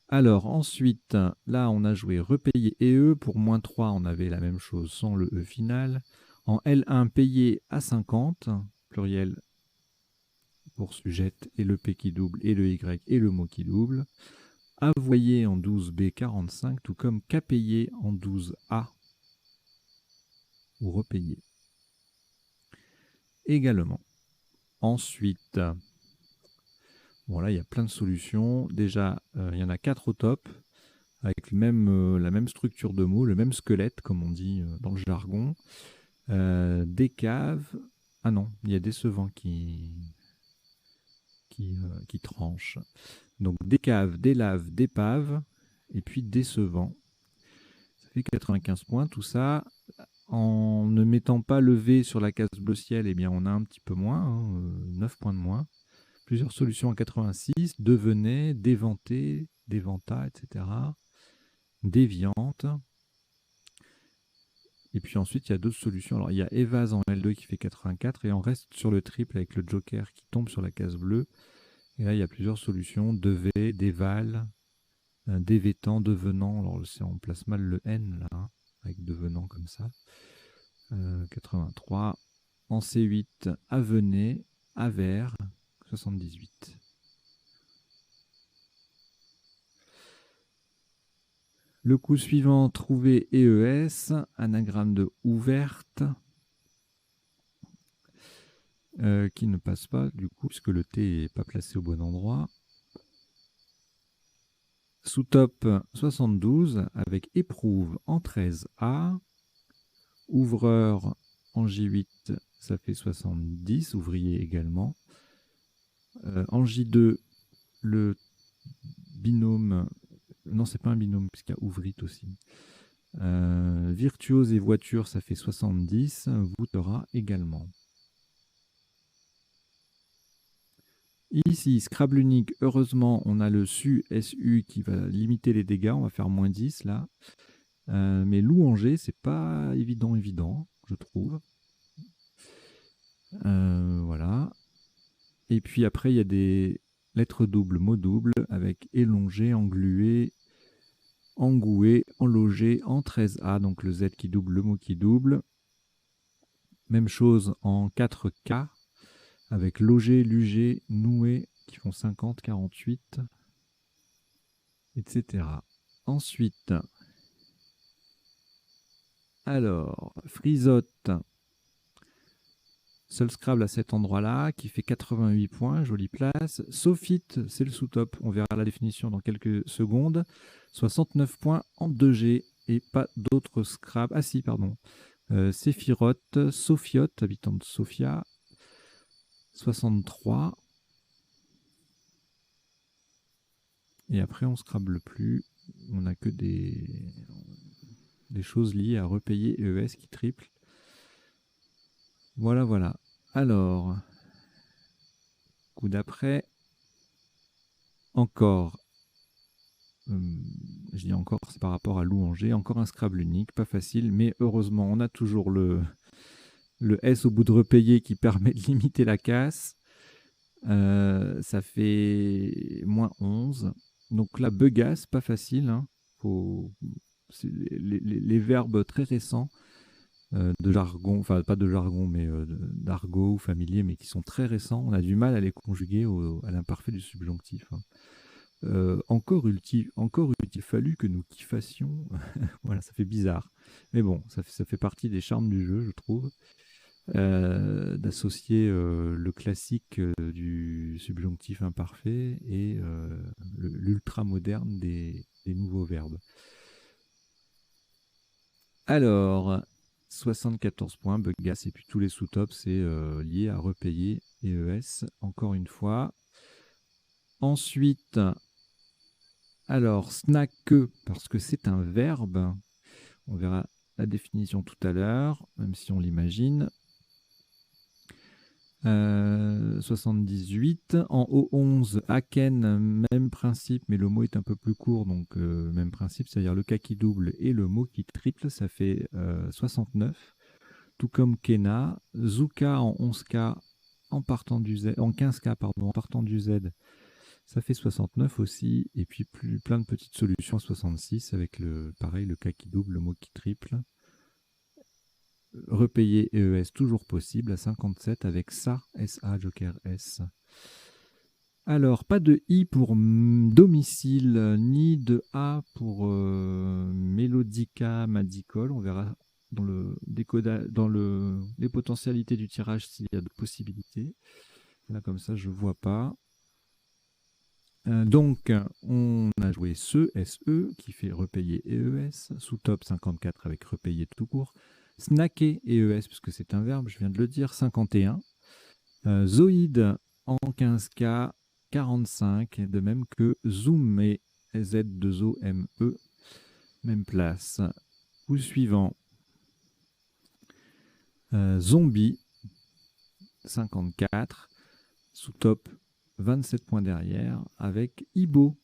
Alors ensuite, là on a joué repayer et E. Pour moins 3, on avait la même chose sans le E final. En L1, payer à 50, pluriel pour sujette et le P qui double et le Y et le mot qui double. Avoyer en 12B 45, tout comme qu'apayer en 12A ou repayer. Également. Ensuite, bon là il y a plein de solutions. Déjà, il y en a 4 au top, avec la même structure de mots, le même squelette, comme on dit dans le jargon. Des caves. Ah non, il y a décevant qui tranche. Donc des caves, des laves, des paves, et puis décevant. Ça fait 95 points, tout ça. En ne mettant pas le V sur la case bleu ciel, eh bien on a un petit peu moins, hein, 9 points de moins. Plusieurs solutions en 86, devenait, déventé, déventa, etc. Déviante. Et puis ensuite, il y a d'autres solutions. Alors, il y a Evase en L2 qui fait 84 et on reste sur le triple avec le Joker qui tombe sur la case bleue. Et là, il y a plusieurs solutions. Devait, déval, dévétant, devenant. Alors, on place mal le N là, hein, avec devenant comme ça. 83. En C8, avenait, avers, 78. Le coup suivant, trouver EES, anagramme de ouverte, qui ne passe pas du coup, puisque le T n'est pas placé au bon endroit. Sous top 72, avec éprouve en 13A, ouvreur en J8, ça fait 70, ouvrier également. En J2, le binôme, non c'est pas un binôme puisqu'il y a ouvrite aussi. Virtuose et voiture, ça fait 70, voûtera également. Ici, Scrabble unique, heureusement, on a le SU qui va limiter les dégâts, on va faire moins 10 là. Mais louanger, c'est pas évident, je trouve. Voilà. Et puis après, il y a des lettres doubles, mots doubles, avec élongé, englué, engoué, enlogé, en 13A, donc le Z qui double, le mot qui double. Même chose en 4K, avec logé, lugé, noué, qui font 50, 48, etc. Ensuite, alors, frisote, seul Scrabble à cet endroit-là, qui fait 88 points, jolie place. Sophite, c'est le sous-top, on verra la définition dans quelques secondes. 69 points en 2G, et pas d'autres Scrabble. Ah si, pardon. Séphiroth, Sophiote, habitant de Sophia, 63. Et après, on ne Scrabble plus. On n'a que des choses liées à repayer EES qui triple. Voilà, voilà. Alors, coup d'après, encore, je dis encore, c'est par rapport à Louanger, encore un Scrabble unique, pas facile, mais heureusement, on a toujours le S au bout de repayer qui permet de limiter la casse. Ça fait moins 11. Donc là, bugasse, pas facile. Hein. Les verbes très récents de jargon, enfin pas de jargon, mais d'argot ou familier, mais qui sont très récents. On a du mal à les conjuguer à l'imparfait du subjonctif. Hein. Encore eût-il fallu que nous kiffassions. Voilà, ça fait bizarre. Mais bon, ça fait partie des charmes du jeu, je trouve. D'associer le classique du subjonctif imparfait et l'ultra moderne des nouveaux verbes. Alors, 74 points, bugasse, et puis tous les sous-tops, c'est lié à repayer EES, encore une fois. Ensuite, alors, snack, parce que c'est un verbe, on verra la définition tout à l'heure, même si on l'imagine. 78. En O11, Aken, même principe, mais le mot est un peu plus court, donc même principe, c'est-à-dire le K qui double et le mot qui triple, ça fait 69. Tout comme Kena, Zuka en 11K, en 15K, pardon, en partant du Z, ça fait 69 aussi, et puis plein de petites solutions à 66, avec pareil, le K qui double, le mot qui triple. Repayer EES toujours possible à 57 avec SA, SA, Joker S. Alors, pas de I pour domicile, ni de A pour Mélodica Madicole. On verra dans les potentialités du tirage s'il y a de possibilités. Là, comme ça, je ne vois pas. Donc, on a joué SE, qui fait repayer EES, sous top 54 avec repayer tout court. Snacker EES, puisque c'est un verbe, je viens de le dire, 51. Zoïde en 15K, 45, de même que Zoom et Z2OME, même place. Coup suivant, Zombie, 54, sous top 27 points derrière, avec Ibo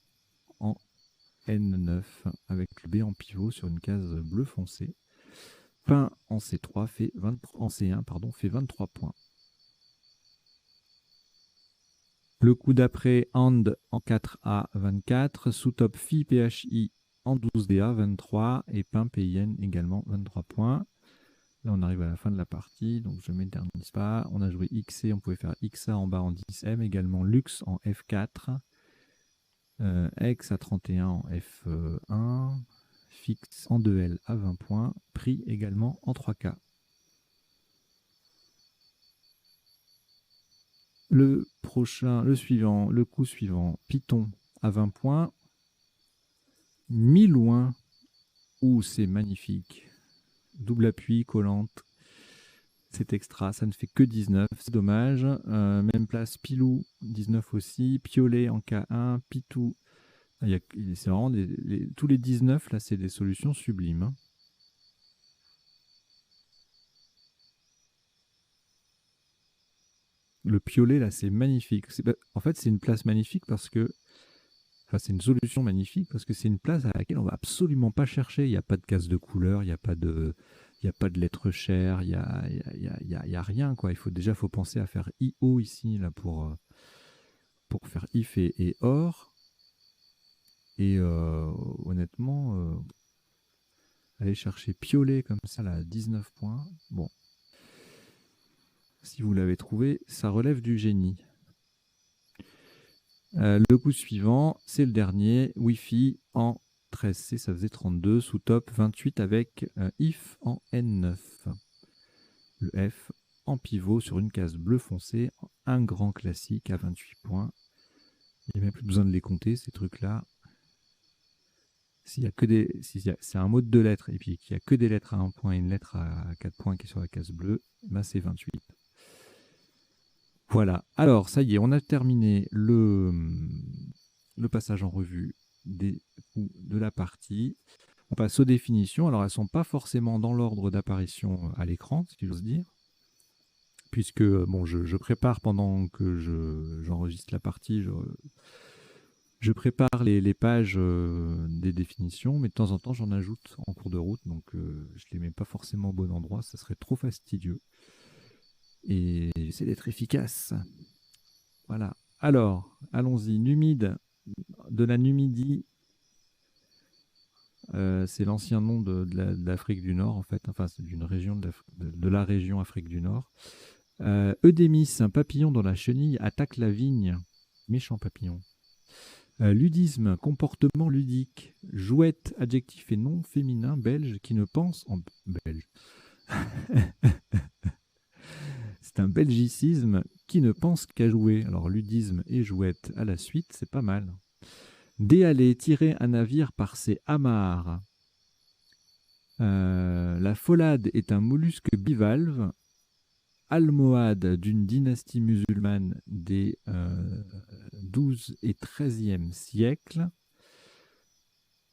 en N9, avec le B en pivot sur une case bleu foncé. Pain en C3 en C1 pardon, fait 23 points. Le coup d'après, And en 4A, 24. Sous-top Phi PHI en 12DA, 23. Et Pain PIN également, 23 points. Là, on arrive à la fin de la partie, donc je ne m'éternise pas. On a joué XC, on pouvait faire XA en bas en 10M. Également Lux en F4. X à 31 en F1. Fixe en 2L à 20 points. Prix également en 3K. Le coup suivant, Python à 20 points. Mi-loin, c'est magnifique. Double appui, collante. C'est extra, ça ne fait que 19, c'est dommage. Même place, Pilou, 19 aussi. Piolet en K1, Pitou. C'est vraiment tous les 19, là, c'est des solutions sublimes. Hein. Le piolet, là, c'est magnifique. En fait, c'est une place magnifique parce que... Enfin, c'est une solution magnifique parce que c'est une place à laquelle on va absolument pas chercher. Il n'y a pas de case de couleur, il n'y a pas de lettres chères, il y a rien, quoi. Faut penser à faire IO ici, là, pour pour faire if et or. Et honnêtement, aller chercher piolet comme ça, là, à 19 points. Bon, si vous l'avez trouvé, ça relève du génie. Le coup suivant, c'est le dernier, Wi-Fi en 13C, ça faisait 32, sous top 28 avec if en N9. Le F en pivot sur une case bleu foncé, un grand classique à 28 points. Il n'y a même plus besoin de les compter, ces trucs-là. S'il y a que des, c'est un mot de 2 lettres et puis qu'il n'y a que des lettres à 1 point et une lettre à 4 points qui est sur la case bleue, ben c'est 28. Voilà. Alors, ça y est, on a terminé le passage en revue de la partie. On passe aux définitions. Alors, elles ne sont pas forcément dans l'ordre d'apparition à l'écran, si j'ose dire, puisque bon, je prépare pendant que j'enregistre la partie, je prépare les pages des définitions, mais de temps en temps, j'en ajoute en cours de route, donc je ne les mets pas forcément au bon endroit, ça serait trop fastidieux. Et j'essaie d'être efficace. Voilà. Alors, allons-y. Numide, de la Numidie, c'est l'ancien nom de l'Afrique du Nord, en fait. Enfin, c'est d'une région de la région Afrique du Nord. Eudémis, un papillon dont la chenille attaque la vigne. Méchant papillon. Ludisme, comportement ludique. Jouette, adjectif et nom féminin belge qui ne pense en belge. C'est un belgicisme qui ne pense qu'à jouer. Alors ludisme et jouette à la suite, c'est pas mal. Déhaler, tirer un navire par ses amarres. La folade est un mollusque bivalve, almohade d'une dynastie musulmane des 12 et 13e siècles.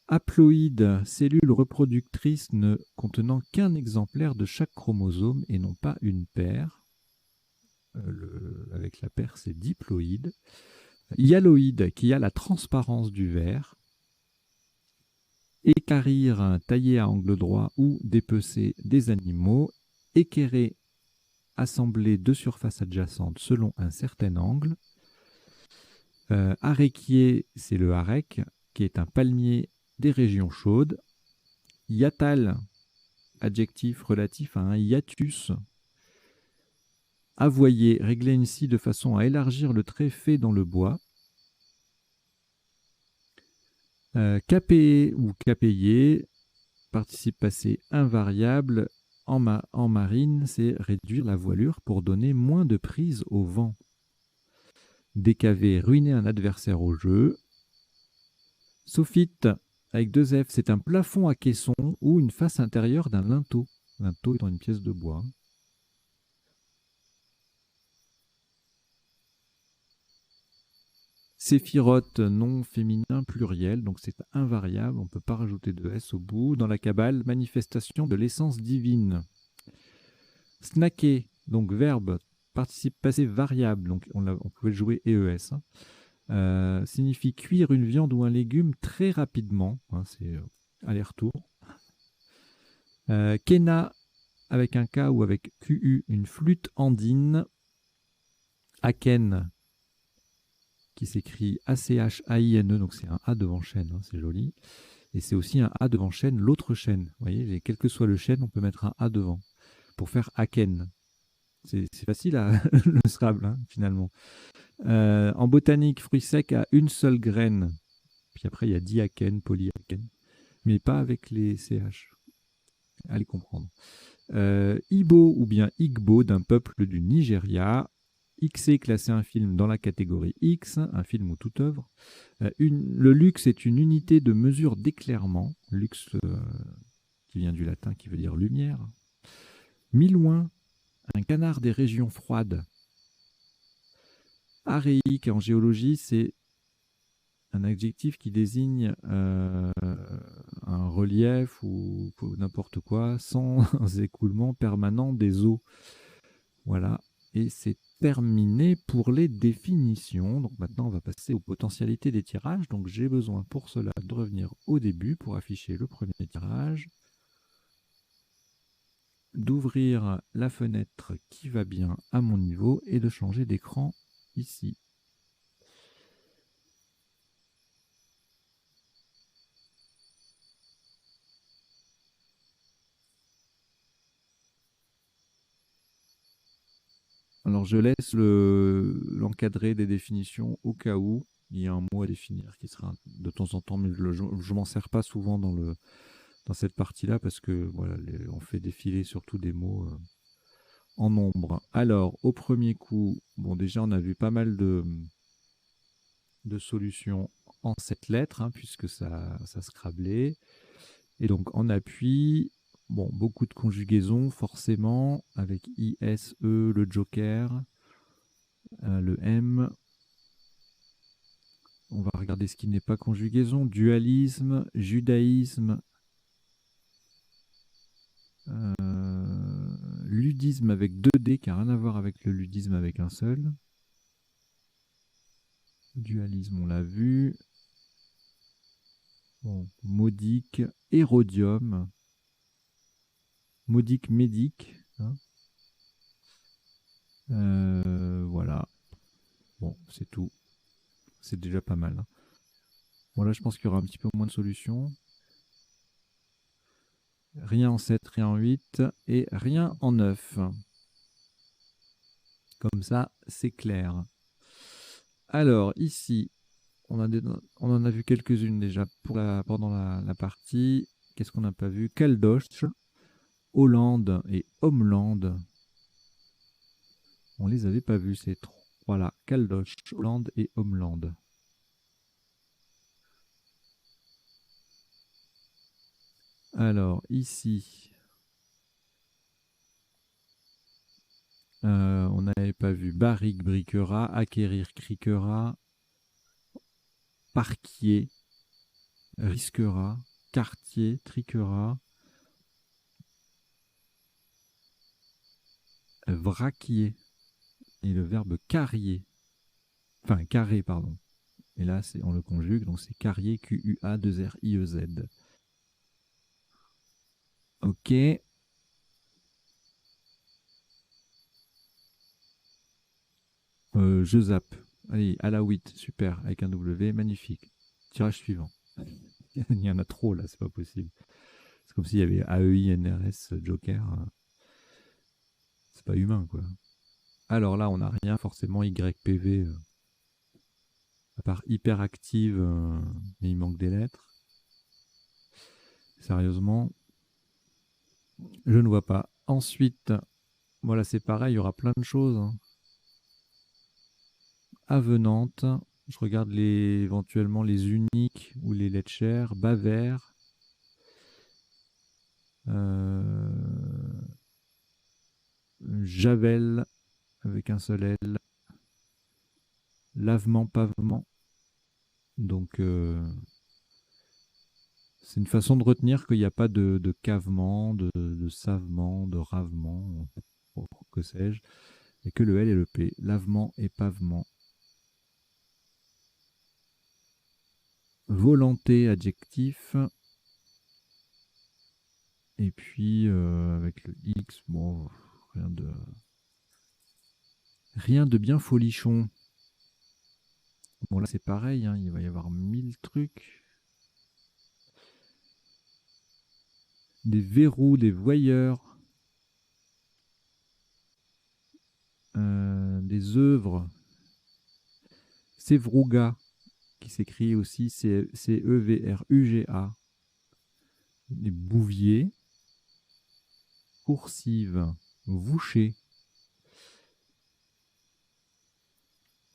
Haploïde, cellule reproductrice ne contenant qu'un exemplaire de chaque chromosome et non pas une paire. Avec la paire, c'est diploïde. Hyaloïde, qui a la transparence du verre. Équarrir, tailler à angle droit ou dépecer des animaux. Équerrer, assembler deux surfaces adjacentes selon un certain angle. Aréquier, c'est le harec, qui est un palmier des régions chaudes. Yatal, adjectif relatif à un hiatus. Avoyer, régler une scie de façon à élargir le trait fait dans le bois. Capéer ou capéiller, participe passé invariable. En marine, c'est réduire la voilure pour donner moins de prise au vent. Décaver, ruiner un adversaire au jeu. Sophite, avec 2 F, c'est un plafond à caisson ou une face intérieure d'un linteau. Linteau étant une pièce de bois. Séphirote, nom féminin pluriel, donc c'est invariable, on ne peut pas rajouter de S au bout. Dans la Kabbale, manifestation de l'essence divine. Snacker, donc verbe, participe passé variable, donc on pouvait le jouer EES. Signifie cuire une viande ou un légume très rapidement, hein, c'est aller-retour. Kena, avec un K ou avec QU, une flûte andine. Aken, qui s'écrit A-C-H-A-I-N-E, donc c'est un A devant chaîne, hein, c'est joli. Et c'est aussi un A devant chaîne, l'autre chaîne. Vous voyez, quel que soit le chaîne, on peut mettre un A devant pour faire Aken. C'est facile à le Scrabble, hein, finalement. En botanique, fruit sec à une seule graine. Puis après, il y a diaken, polyaken, mais pas avec les CH. Allez comprendre. Ibo ou bien Igbo d'un peuple du Nigeria. XC classé un film dans la catégorie X, un film ou toute œuvre. Le luxe est une unité de mesure d'éclairement. Luxe qui vient du latin qui veut dire lumière. Milouin, un canard des régions froides. Aréique en géologie, c'est un adjectif qui désigne un relief ou n'importe quoi sans écoulement permanent des eaux. Voilà, et c'est terminé pour les définitions. Donc maintenant, on va passer aux potentialités des tirages. Donc j'ai besoin pour cela de revenir au début pour afficher le premier tirage, d'ouvrir la fenêtre qui va bien à mon niveau et de changer d'écran ici. Alors, je laisse l'encadré des définitions au cas où il y a un mot à définir qui sera de temps en temps, mais je m'en sers pas souvent dans cette partie-là parce que voilà, on fait défiler surtout des mots en nombre. Alors, au premier coup, bon, déjà, on a vu pas mal de solutions en 7 lettres, hein, puisque ça scrablait. Et donc, en appui, bon, beaucoup de conjugaisons, forcément, avec ISE, le joker, le M. On va regarder ce qui n'est pas conjugaison. Dualisme, judaïsme, ludisme avec 2D, qui n'a rien à voir avec le ludisme avec un seul. Dualisme, on l'a vu. Bon, modique, hérodium, modique, médique. Hein. Voilà. Bon, c'est tout. C'est déjà pas mal. Hein. Bon, là, je pense qu'il y aura un petit peu moins de solutions. Rien en 7, rien en 8 et rien en 9. Comme ça, c'est clair. Alors, ici, on en a vu quelques-unes déjà pendant la partie. Qu'est-ce qu'on n'a pas vu? Caldoche, Hollande et Homeland. On les avait pas vus, ces trois-là. Caldoche, Hollande et Homeland. Alors, ici, on n'avait pas vu barrique, briquera, acquérir, criquera, parquier, risquera, quartier, triquera, vraquier et le verbe carrier. Enfin, carré, pardon. Et là, on le conjugue, donc c'est carrier, Q-U-A-2-R-I-E-Z. Ok. Je zappe. Allez, à la 8, super, avec un W, magnifique. Tirage suivant. Il y en a trop là, c'est pas possible. C'est comme s'il y avait AEINRS Joker. C'est pas humain, quoi. Alors là, on n'a rien, forcément, YPV, à part hyperactive, mais il manque des lettres. Sérieusement, je ne vois pas. Ensuite, voilà, c'est pareil, il y aura plein de choses. Hein. Avenante, je regarde éventuellement les uniques ou les lettres chères. Bavère, Javel avec un seul L, lavement, pavement. Donc, c'est une façon de retenir qu'il n'y a pas de cavement, de savement, de ravement, que sais-je, et que le L et le P, lavement et pavement. Volonté, adjectif. Et puis, avec le X, bon, rien de bien folichon. Bon, là, c'est pareil, hein, il va y avoir 1000 trucs. Des verrous, des voyeurs, des œuvres. Sévruga, qui s'écrit aussi C-E-V-R-U-G-A. Des bouviers. Coursive. Voucher.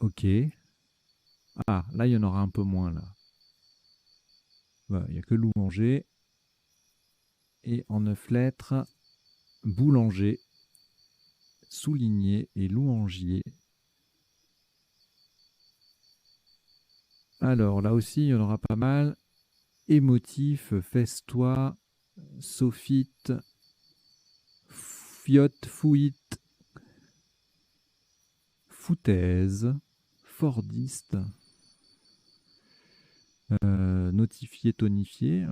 Ok. Ah, là, il y en aura un peu moins, là. Voilà, il n'y a que louanger. Et en 9 lettres, boulanger, souligné et louangier. Alors, là aussi, il y en aura pas mal. Émotif, festois, sophite, fiotte, fouite, foutaise, fordiste, notifié, tonifié,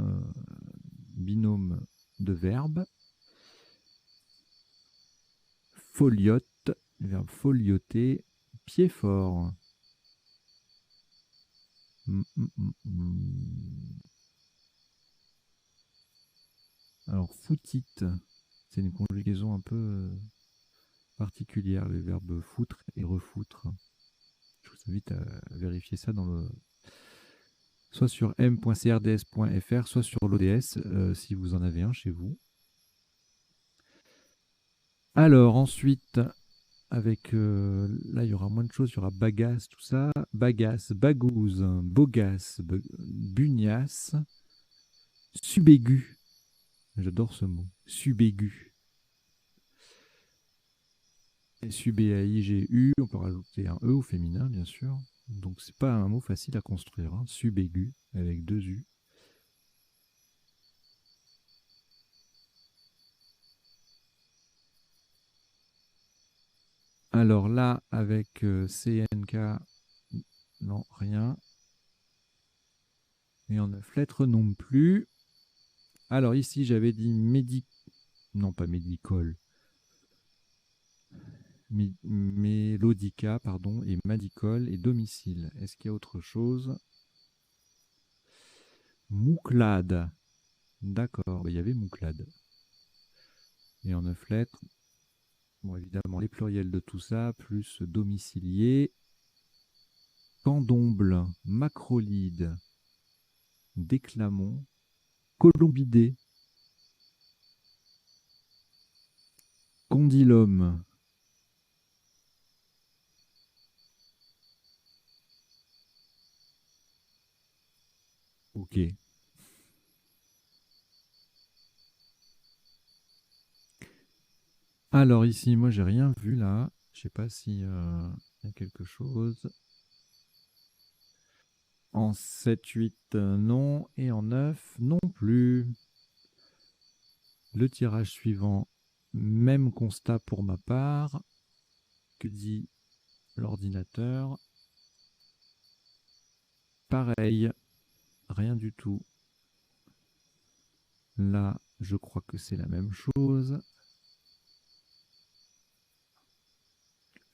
binôme de verbes, foliote, le verbe folioter, pied fort. Alors, foutite, c'est une conjugaison un peu particulière, le verbe foutre et refoutre. Je vous invite à vérifier ça soit sur m.crds.fr, soit sur l'ODS, si vous en avez un chez vous. Alors ensuite, avec là il y aura moins de choses, il y aura bagasse, tout ça, bagasse, bagouze, bogasse, bugnasse, subaigu. J'adore ce mot, subaigu. Et subaigu, on peut rajouter un e au féminin bien sûr. Donc c'est pas un mot facile à construire, hein. Subaigu avec 2 u. Alors là, avec CNK, non, rien. Et en 9 lettres non plus. Alors ici, j'avais dit non pas médicole, mélodica, pardon, et madicole et domicile. Est-ce qu'il y a autre chose? Mouclade. D'accord, il y avait mouclade. Et en 9 lettres, bon, évidemment, les pluriels de tout ça, plus domicilié, candomble, macrolide, déclamon, colombidé, condylome, ok. Alors ici, moi j'ai rien vu là. Je sais pas si y a quelque chose. En 7, 8, non. Et en 9, non plus. Le tirage suivant, même constat pour ma part. Que dit l'ordinateur? Pareil, rien du tout. Là, je crois que c'est la même chose.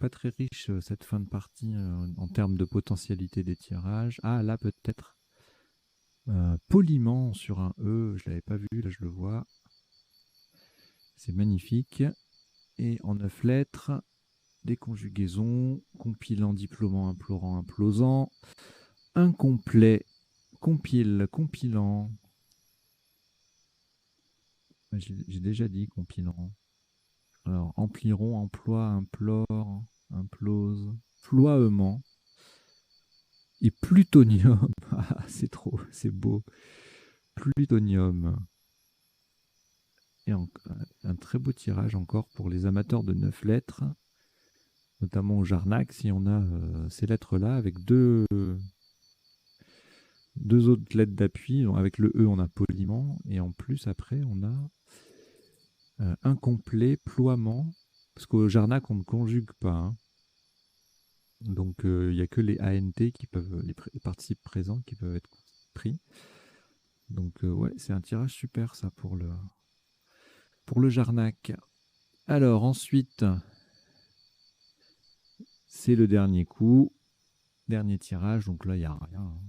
Pas très riche cette fin de partie en termes de potentialité des tirages. Ah, là peut-être. Poliment sur un E, je l'avais pas vu, là je le vois. C'est magnifique. Et en 9 lettres, des conjugaisons, compilant, diplômant, implorant, implosant, incomplet, compile, compilant. J'ai déjà dit compilant. Alors, empliron, emploi, implore, implose, ploiement. Et plutonium. Ah, c'est trop, c'est beau. Plutonium. Et un très beau tirage encore pour les amateurs de 9 lettres, notamment au Jarnac, si on a ces lettres-là, avec deux autres lettres d'appui. Avec le E, on a poliment, et en plus, après, on a incomplet, ploiement, parce qu'au Jarnac, on ne conjugue pas. Hein. Donc, il n'y a que les ANT, qui peuvent, les participes présents, qui peuvent être pris. Donc, ouais, c'est un tirage super, ça, pour le Jarnac. Alors, ensuite, c'est le dernier coup. Dernier tirage, donc là, il n'y a rien. Hein.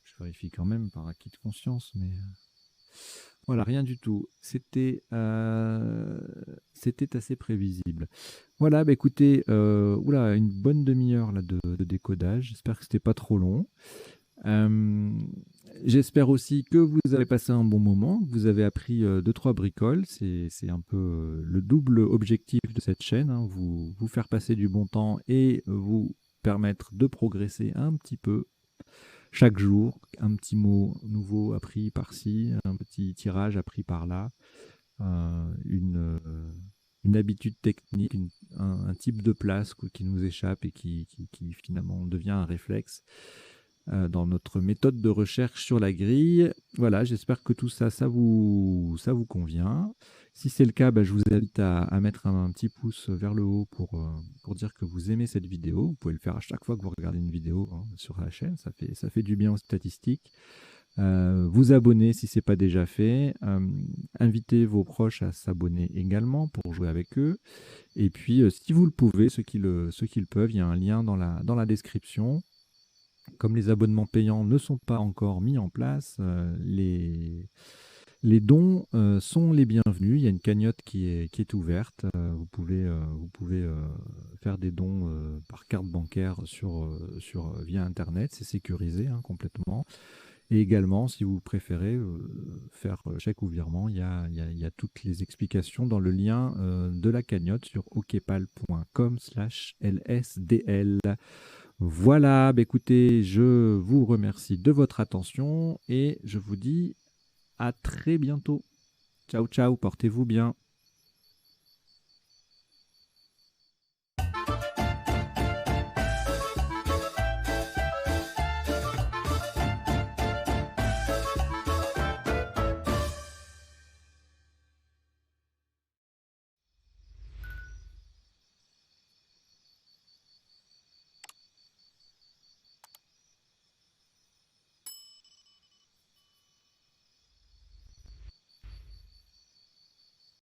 Je vérifie quand même par acquis de conscience, mais voilà, rien du tout. C'était assez prévisible. Voilà, bah écoutez, oula, une bonne demi-heure là de décodage. J'espère que c'était pas trop long. J'espère aussi que vous avez passé un bon moment, que vous avez appris 2-3 bricoles. C'est un peu le double objectif de cette chaîne, hein, vous faire passer du bon temps et vous permettre de progresser un petit peu chaque jour. Un petit mot nouveau appris par-ci, un petit tirage appris par-là, une habitude technique, un type de place qui nous échappe et qui finalement devient un réflexe dans notre méthode de recherche sur la grille. Voilà, j'espère que tout ça, ça vous convient. Si c'est le cas, bah, je vous invite à mettre un petit pouce vers le haut pour dire que vous aimez cette vidéo. Vous pouvez le faire à chaque fois que vous regardez une vidéo hein, sur la chaîne, ça fait du bien aux statistiques. Vous abonner si ce n'est pas déjà fait. Invitez vos proches à s'abonner également pour jouer avec eux. Et puis, si vous le pouvez, ceux qui le peuvent, il y a un lien dans la description. Comme les abonnements payants ne sont pas encore mis en place, les Les dons sont les bienvenus. Il y a une cagnotte qui est ouverte. Vous pouvez faire des dons par carte bancaire via Internet. C'est sécurisé hein, complètement. Et également, si vous préférez faire chèque ou virement, il y a toutes les explications dans le lien de la cagnotte sur okpal.com/lsdl. Voilà, bah écoutez, je vous remercie de votre attention et je vous dis à très bientôt. Ciao, ciao, portez-vous bien.